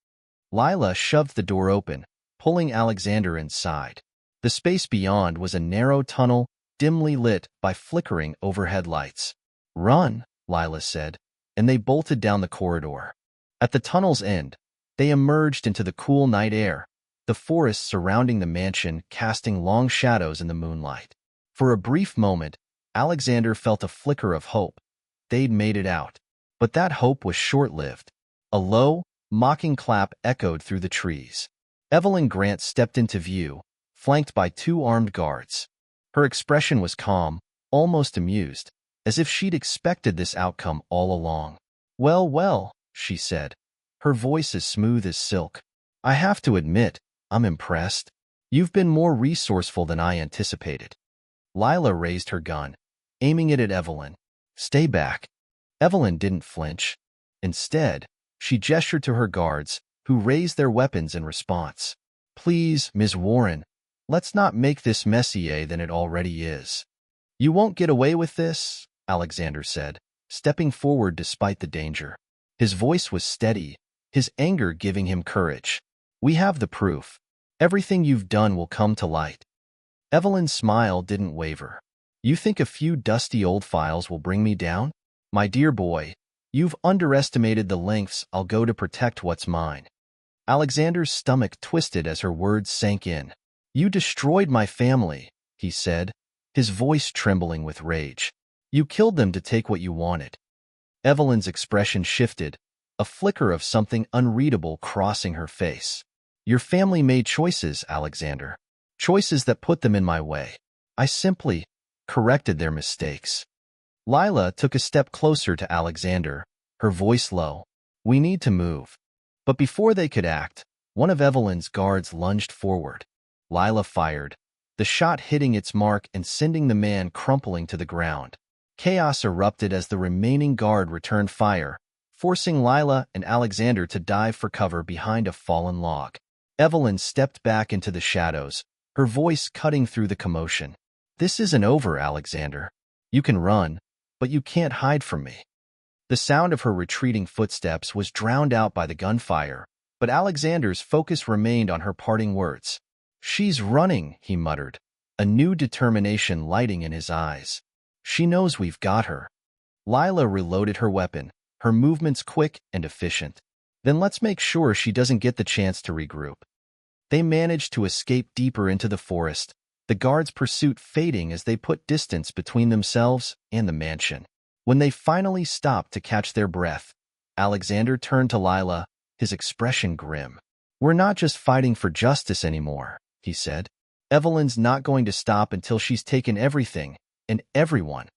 Lila shoved the door open, pulling Alexander inside. The space beyond was a narrow tunnel, dimly lit by flickering overhead lights. "Run," Lila said, and they bolted down the corridor. At the tunnel's end, they emerged into the cool night air, the forest surrounding the mansion casting long shadows in the moonlight. For a brief moment, Alexander felt a flicker of hope. They'd made it out. But that hope was short-lived. A low, mocking clap echoed through the trees. Evelyn Grant stepped into view, flanked by two armed guards. Her expression was calm, almost amused, as if she'd expected this outcome all along. "Well, well," she said, her voice as smooth as silk. "I have to admit, I'm impressed. You've been more resourceful than I anticipated." Lila raised her gun, aiming it at Evelyn. "Stay back." Evelyn didn't flinch. Instead, She gestured to her guards, who raised their weapons in response. "Please, Ms. Warren, let's not make this messier than it already is." "You won't get away with this," Alexander said, stepping forward despite the danger. His voice was steady, his anger giving him courage. "We have the proof. Everything you've done will come to light." Evelyn's smile didn't waver. "You think a few dusty old files will bring me down? My dear boy, you've underestimated the lengths I'll go to protect what's mine." Alexander's stomach twisted as her words sank in. "You destroyed my family," he said, his voice trembling with rage. "You killed them to take what you wanted." Evelyn's expression shifted, a flicker of something unreadable crossing her face. "Your family made choices, Alexander. Choices that put them in my way. I simply corrected their mistakes." Lila took a step closer to Alexander, her voice low. "We need to move." But before they could act, one of Evelyn's guards lunged forward. Lila fired, the shot hitting its mark and sending the man crumpling to the ground. Chaos erupted as the remaining guard returned fire, forcing Lila and Alexander to dive for cover behind a fallen log. Evelyn stepped back into the shadows, her voice cutting through the commotion. "This isn't over, Alexander. You can run, but you can't hide from me." The sound of her retreating footsteps was drowned out by the gunfire, but Alexander's focus remained on her parting words. "She's running," he muttered, a new determination lighting in his eyes. "She knows we've got her." Lila reloaded her weapon, her movements quick and efficient. "Then let's make sure she doesn't get the chance to regroup." They managed to escape deeper into the forest, the guards' pursuit fading as they put distance between themselves and the mansion. When they finally stopped to catch their breath, Alexander turned to Lila, his expression grim. "We're not just fighting for justice anymore," he said. "Evelyn's not going to stop until she's taken everything and everyone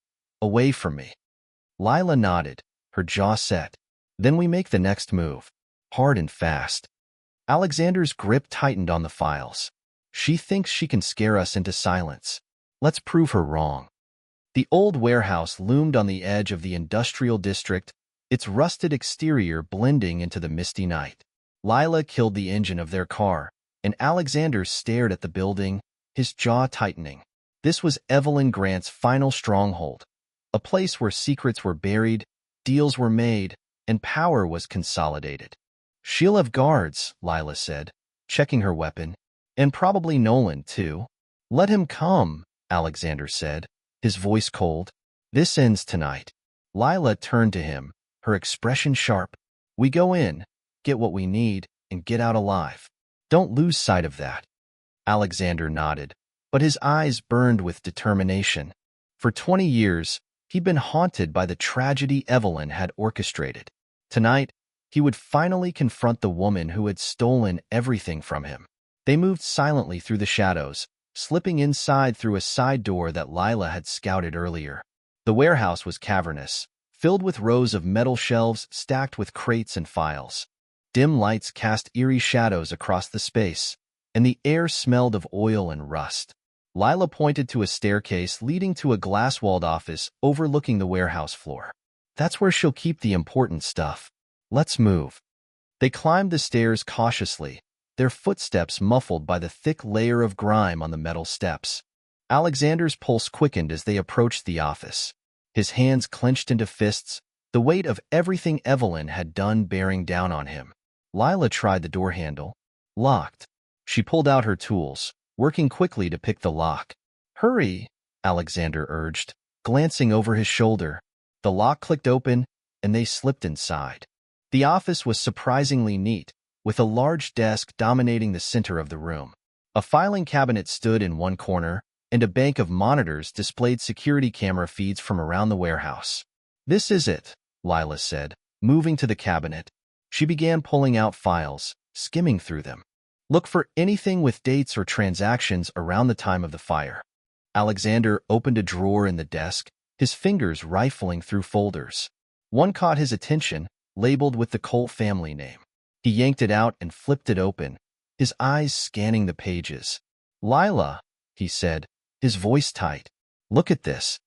away from me." Lila nodded, her jaw set. "Then we make the next move, hard and fast." Alexander's grip tightened on the files. "She thinks she can scare us into silence. Let's prove her wrong." The old warehouse loomed on the edge of the industrial district, its rusted exterior blending into the misty night. Lila killed the engine of their car, and Alexander stared at the building, his jaw tightening. This was Evelyn Grant's final stronghold, a place where secrets were buried, deals were made, and power was consolidated. "She'll have guards," Lila said, checking her weapon. "And probably Nolan, too." "Let him come," Alexander said, his voice cold. "This ends tonight." Lila turned to him, her expression sharp. "We go in, get what we need, and get out alive. Don't lose sight of that." Alexander nodded, but his eyes burned with determination. For 20 years, he'd been haunted by the tragedy Evelyn had orchestrated. Tonight, he would finally confront the woman who had stolen everything from him. They moved silently through the shadows, slipping inside through a side door that Lila had scouted earlier. The warehouse was cavernous, filled with rows of metal shelves stacked with crates and files. Dim lights cast eerie shadows across the space, and the air smelled of oil and rust. Lila pointed to a staircase leading to a glass-walled office overlooking the warehouse floor. "That's where she'll keep the important stuff. Let's move." They climbed the stairs cautiously, their footsteps muffled by the thick layer of grime on the metal steps. Alexander's pulse quickened as they approached the office. His hands clenched into fists, the weight of everything Evelyn had done bearing down on him. Lila tried the door handle. Locked. She pulled out her tools, working quickly to pick the lock. "Hurry," Alexander urged, glancing over his shoulder. The lock clicked open, and they slipped inside. The office was surprisingly neat, with a large desk dominating the center of the room. A filing cabinet stood in one corner, and a bank of monitors displayed security camera feeds from around the warehouse. "This is it," Lila said, moving to the cabinet. She began pulling out files, skimming through them. "Look for anything with dates or transactions around the time of the fire." Alexander opened a drawer in the desk, his fingers rifling through folders. One caught his attention, labeled with the Colt family name. He yanked it out and flipped it open, his eyes scanning the pages. "Lila," he said, his voice tight. "Look at this."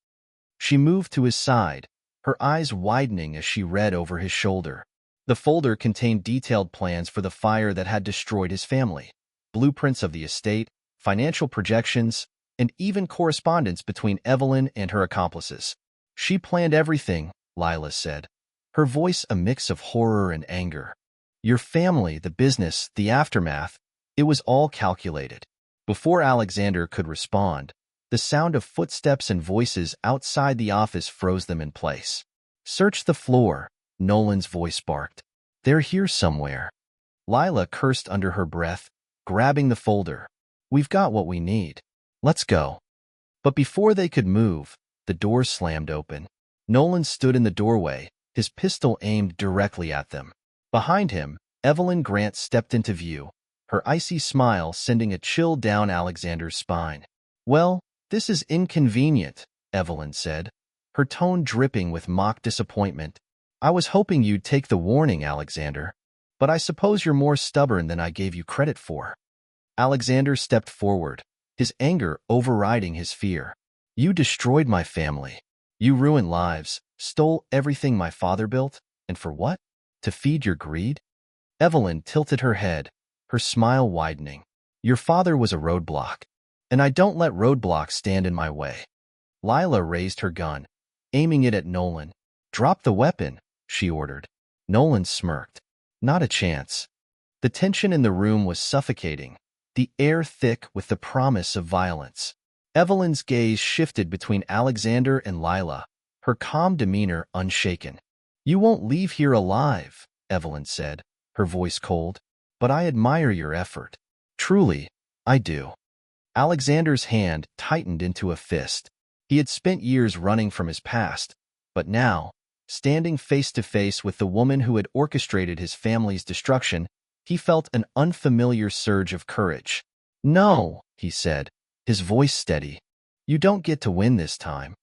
She moved to his side, her eyes widening as she read over his shoulder. The folder contained detailed plans for the fire that had destroyed his family, blueprints of the estate, financial projections, and even correspondence between Evelyn and her accomplices. She planned everything, Lila said, her voice a mix of horror and anger. Your family, the business, the aftermath, it was all calculated. Before Alexander could respond, the sound of footsteps and voices outside the office froze them in place. Search the floor, Nolan's voice barked. They're here somewhere. Lila cursed under her breath, grabbing the folder. We've got what we need. Let's go. But before they could move, the door slammed open. Nolan stood in the doorway, his pistol aimed directly at them. Behind him, Evelyn Grant stepped into view, her icy smile sending a chill down Alexander's spine. Well, this is inconvenient, Evelyn said, her tone dripping with mock disappointment. I was hoping you'd take the warning, Alexander, but I suppose you're more stubborn than I gave you credit for. Alexander stepped forward, his anger overriding his fear. You destroyed my family. You ruined lives, stole everything my father built, and for what? To feed your greed? Evelyn tilted her head, her smile widening. Your father was a roadblock, and I don't let roadblocks stand in my way. Lila raised her gun, aiming it at Nolan. Drop the weapon, she ordered. Nolan smirked. Not a chance. The tension in the room was suffocating, the air thick with the promise of violence. Evelyn's gaze shifted between Alexander and Lila, her calm demeanor unshaken. You won't leave here alive, Evelyn said, her voice cold, but I admire your effort. Truly, I do. Alexander's hand tightened into a fist. He had spent years running from his past, but now, standing face to face with the woman who had orchestrated his family's destruction, he felt an unfamiliar surge of courage. No, he said, his voice steady. You don't get to win this time.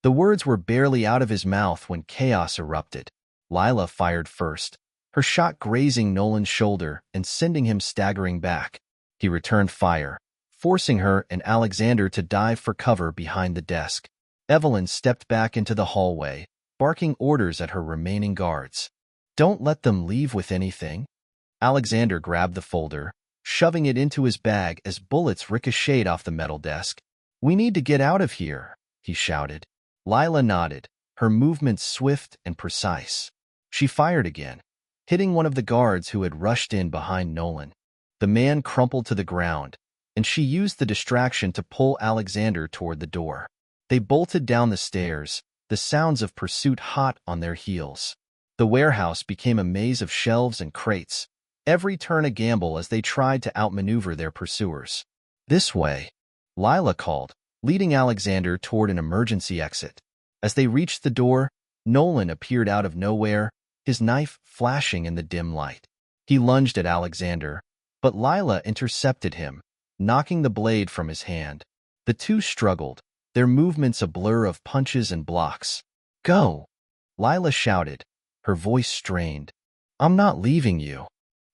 The words were barely out of his mouth when chaos erupted. Lila fired first, her shot grazing Nolan's shoulder and sending him staggering back. He returned fire, forcing her and Alexander to dive for cover behind the desk. Evelyn stepped back into the hallway, barking orders at her remaining guards. Don't let them leave with anything. Alexander grabbed the folder, shoving it into his bag as bullets ricocheted off the metal desk. We need to get out of here, he shouted. Lila nodded, her movements swift and precise. She fired again, hitting one of the guards who had rushed in behind Nolan. The man crumpled to the ground, and she used the distraction to pull Alexander toward the door. They bolted down the stairs, the sounds of pursuit hot on their heels. The warehouse became a maze of shelves and crates, every turn a gamble as they tried to outmaneuver their pursuers. This way, Lila called, leading Alexander toward an emergency exit. As they reached the door, Nolan appeared out of nowhere, his knife flashing in the dim light. He lunged at Alexander, but Lila intercepted him, knocking the blade from his hand. The two struggled, their movements a blur of punches and blocks. Go! Lila shouted, her voice strained. I'm not leaving you,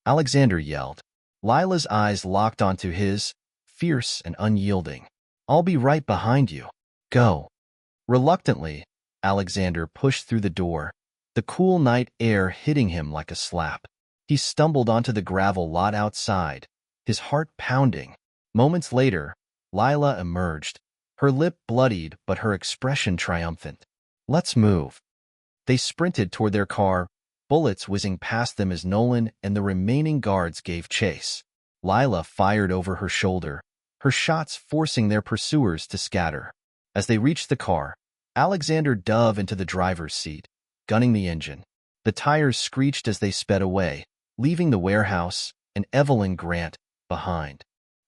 Alexander yelled. Lila's eyes locked onto his, fierce and unyielding. I'll be right behind you. Go. Reluctantly, Alexander pushed through the door, the cool night air hitting him like a slap. He stumbled onto the gravel lot outside, his heart pounding. Moments later, Lila emerged, her lip bloodied but her expression triumphant. Let's move. They sprinted toward their car, bullets whizzing past them as Nolan and the remaining guards gave chase. Lila fired over her shoulder, her shots forcing their pursuers to scatter. As they reached the car, Alexander dove into the driver's seat, gunning the engine. The tires screeched as they sped away, leaving the warehouse and Evelyn Grant behind.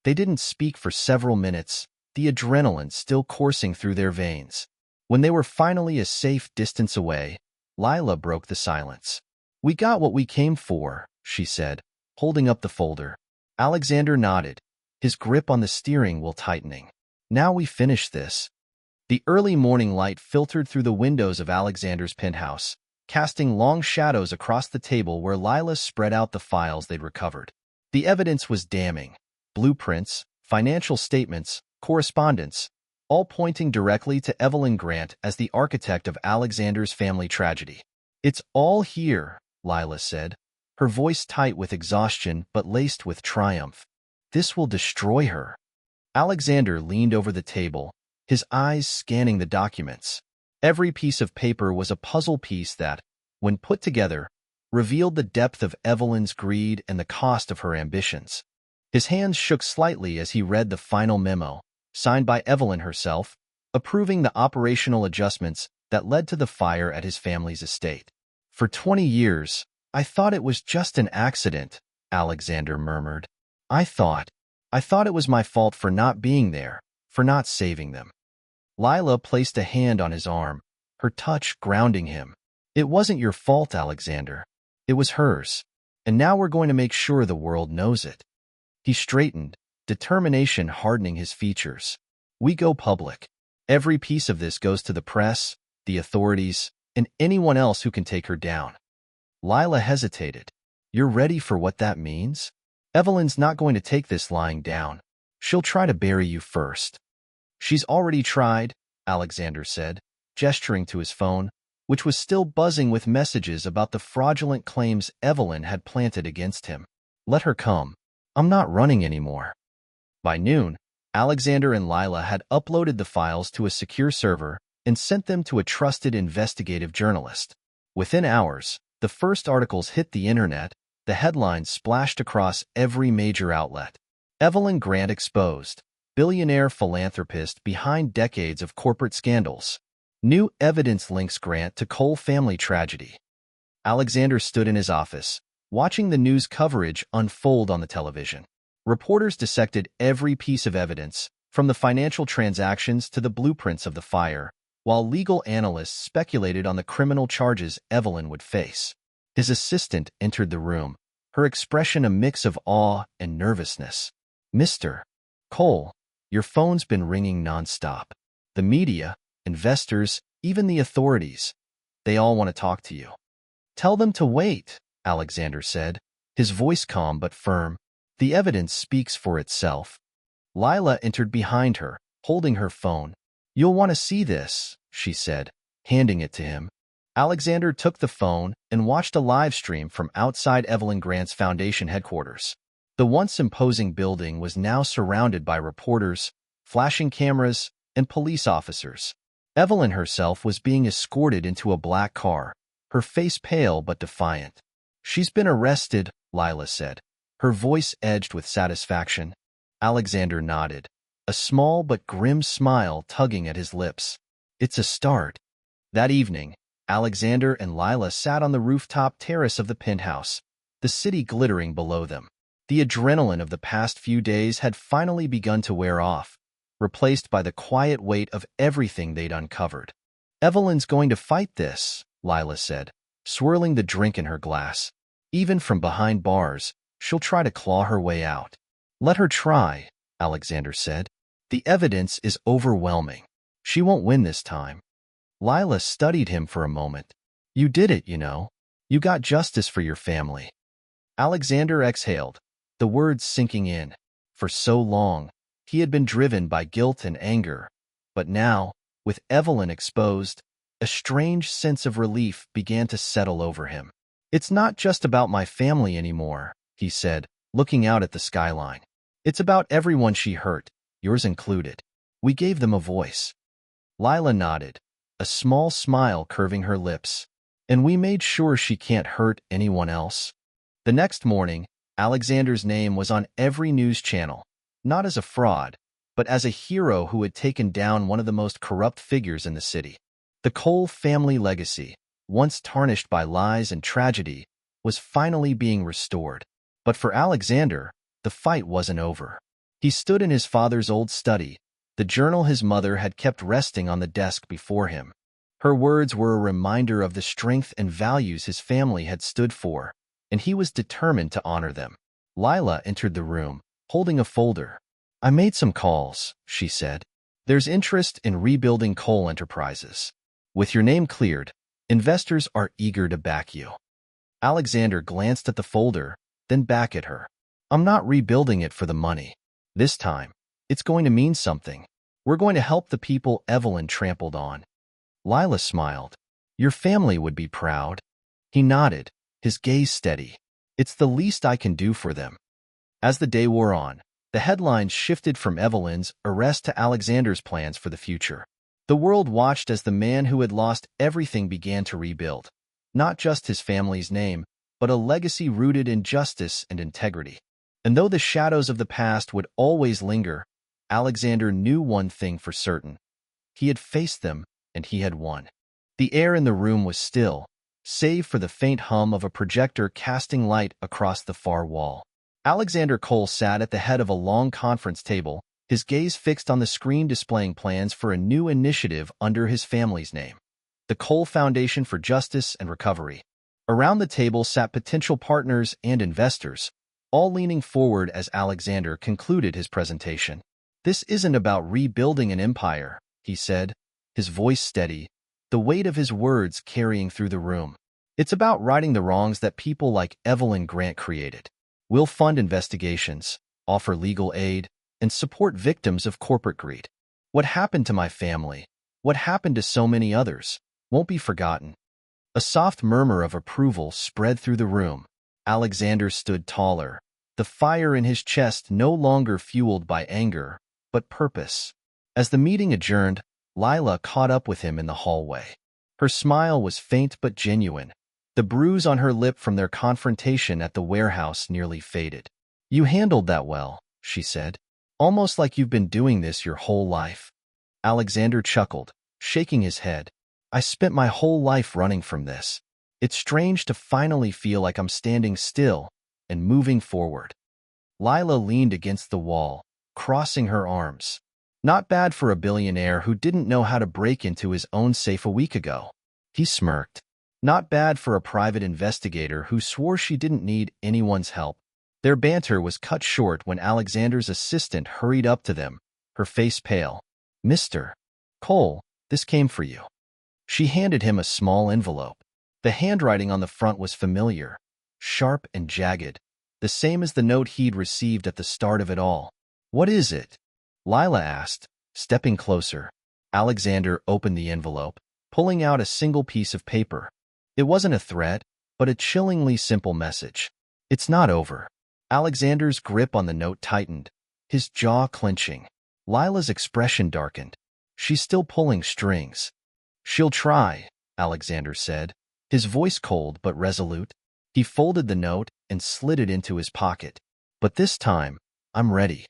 They didn't speak for several minutes, the adrenaline still coursing through their veins. When they were finally a safe distance away, Lila broke the silence. We got what we came for, she said, holding up the folder. Alexander nodded, his grip on the steering wheel tightening. Now we finish this. The early morning light filtered through the windows of Alexander's penthouse, casting long shadows across the table where Lila spread out the files they'd recovered. The evidence was damning. Blueprints, financial statements, correspondence, all pointing directly to Evelyn Grant as the architect of Alexander's family tragedy. It's all here, Lila said, her voice tight with exhaustion but laced with triumph. This will destroy her. Alexander leaned over the table, his eyes scanning the documents. Every piece of paper was a puzzle piece that, when put together, revealed the depth of Evelyn's greed and the cost of her ambitions. His hands shook slightly as he read the final memo, signed by Evelyn herself, approving the operational adjustments that led to the fire at his family's estate. For 20 years, I thought it was just an accident, Alexander murmured. I thought it was my fault for not being there, for not saving them. Lila placed a hand on his arm, her touch grounding him. It wasn't your fault, Alexander. It was hers. And now we're going to make sure the world knows it. He straightened, determination hardening his features. We go public. Every piece of this goes to the press, the authorities, and anyone else who can take her down. Lila hesitated. You're ready for what that means? Evelyn's not going to take this lying down. She'll try to bury you first. She's already tried, Alexander said, gesturing to his phone, which was still buzzing with messages about the fraudulent claims Evelyn had planted against him. Let her come. I'm not running anymore. By noon, Alexander and Lila had uploaded the files to a secure server and sent them to a trusted investigative journalist. Within hours, the first articles hit the internet, the headlines splashed across every major outlet. Evelyn Grant exposed, billionaire philanthropist behind decades of corporate scandals. New evidence links Grant to Cole family tragedy. Alexander stood in his office, watching the news coverage unfold on the television. Reporters dissected every piece of evidence, from the financial transactions to the blueprints of the fire, while legal analysts speculated on the criminal charges Evelyn would face. His assistant entered the room, her expression a mix of awe and nervousness. Mr. Cole, your phone's been ringing nonstop. The media, investors, even the authorities, they all want to talk to you. Tell them to wait, Alexander said, his voice calm but firm. The evidence speaks for itself. Lila entered behind her, holding her phone. You'll want to see this, she said, handing it to him. Alexander took the phone and watched a live stream from outside Evelyn Grant's foundation headquarters. The once imposing building was now surrounded by reporters, flashing cameras, and police officers. Evelyn herself was being escorted into a black car, her face pale but defiant. She's been arrested, Lila said, her voice edged with satisfaction. Alexander nodded, a small but grim smile tugging at his lips. It's a start. That evening, Alexander and Lila sat on the rooftop terrace of the penthouse, the city glittering below them. The adrenaline of the past few days had finally begun to wear off, replaced by the quiet weight of everything they'd uncovered. Evelyn's going to fight this, Lila said, swirling the drink in her glass. Even from behind bars, she'll try to claw her way out. Let her try, Alexander said. The evidence is overwhelming. She won't win this time. Lila studied him for a moment. You did it, you know. You got justice for your family. Alexander exhaled, the words sinking in. For so long, he had been driven by guilt and anger. But now, with Evelyn exposed, a strange sense of relief began to settle over him. It's not just about my family anymore, he said, looking out at the skyline. It's about everyone she hurt, yours included. We gave them a voice. Lila nodded, a small smile curving her lips. And we made sure she can't hurt anyone else. The next morning, Alexander's name was on every news channel, not as a fraud, but as a hero who had taken down one of the most corrupt figures in the city. The Cole family legacy, once tarnished by lies and tragedy, was finally being restored. But for Alexander, the fight wasn't over. He stood in his father's old study, the journal his mother had kept resting on the desk before him. Her words were a reminder of the strength and values his family had stood for, and he was determined to honor them. Lila entered the room, holding a folder. I made some calls, she said. There's interest in rebuilding Cole Enterprises. With your name cleared, investors are eager to back you. Alexander glanced at the folder, then back at her. I'm not rebuilding it for the money. This time, it's going to mean something. We're going to help the people Evelyn trampled on. Lila smiled. Your family would be proud. He nodded, his gaze steady. It's the least I can do for them. As the day wore on, the headlines shifted from Evelyn's arrest to Alexander's plans for the future. The world watched as the man who had lost everything began to rebuild. Not just his family's name, but a legacy rooted in justice and integrity. And though the shadows of the past would always linger, Alexander knew one thing for certain. He had faced them, and he had won. The air in the room was still, save for the faint hum of a projector casting light across the far wall. Alexander Cole sat at the head of a long conference table, his gaze fixed on the screen displaying plans for a new initiative under his family's name, the Cole Foundation for Justice and Recovery. Around the table sat potential partners and investors, all leaning forward as Alexander concluded his presentation. "This isn't about rebuilding an empire," he said, his voice steady, the weight of his words carrying through the room. "It's about righting the wrongs that people like Evelyn Grant created. We'll fund investigations, offer legal aid, and support victims of corporate greed. What happened to my family, what happened to so many others, won't be forgotten." A soft murmur of approval spread through the room. Alexander stood taller, the fire in his chest no longer fueled by anger, but purpose. As the meeting adjourned, Lila caught up with him in the hallway. Her smile was faint but genuine. The bruise on her lip from their confrontation at the warehouse nearly faded. "You handled that well," she said. "Almost like you've been doing this your whole life." Alexander chuckled, shaking his head. "I spent my whole life running from this. It's strange to finally feel like I'm standing still and moving forward." Lila leaned against the wall, crossing her arms. Not bad for a billionaire who didn't know how to break into his own safe a week ago. He smirked. Not bad for a private investigator who swore she didn't need anyone's help. Their banter was cut short when Alexander's assistant hurried up to them, her face pale. "Mr. Cole, this came for you." She handed him a small envelope. The handwriting on the front was familiar, sharp and jagged, the same as the note he'd received at the start of it all. "What is it?" Lila asked, stepping closer. Alexander opened the envelope, pulling out a single piece of paper. It wasn't a threat, but a chillingly simple message. "It's not over." Alexander's grip on the note tightened, his jaw clenching. Lila's expression darkened. "She's still pulling strings." "She'll try," Alexander said, his voice cold but resolute. He folded the note and slid it into his pocket. "But this time, I'm ready."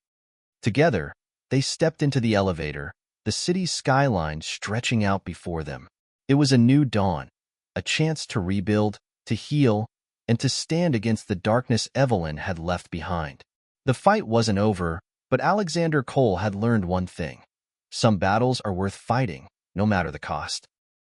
Together, they stepped into the elevator, the city's skyline stretching out before them. It was a new dawn, a chance to rebuild, to heal, and to stand against the darkness Evelyn had left behind. The fight wasn't over, but Alexander Cole had learned one thing. Some battles are worth fighting, no matter the cost.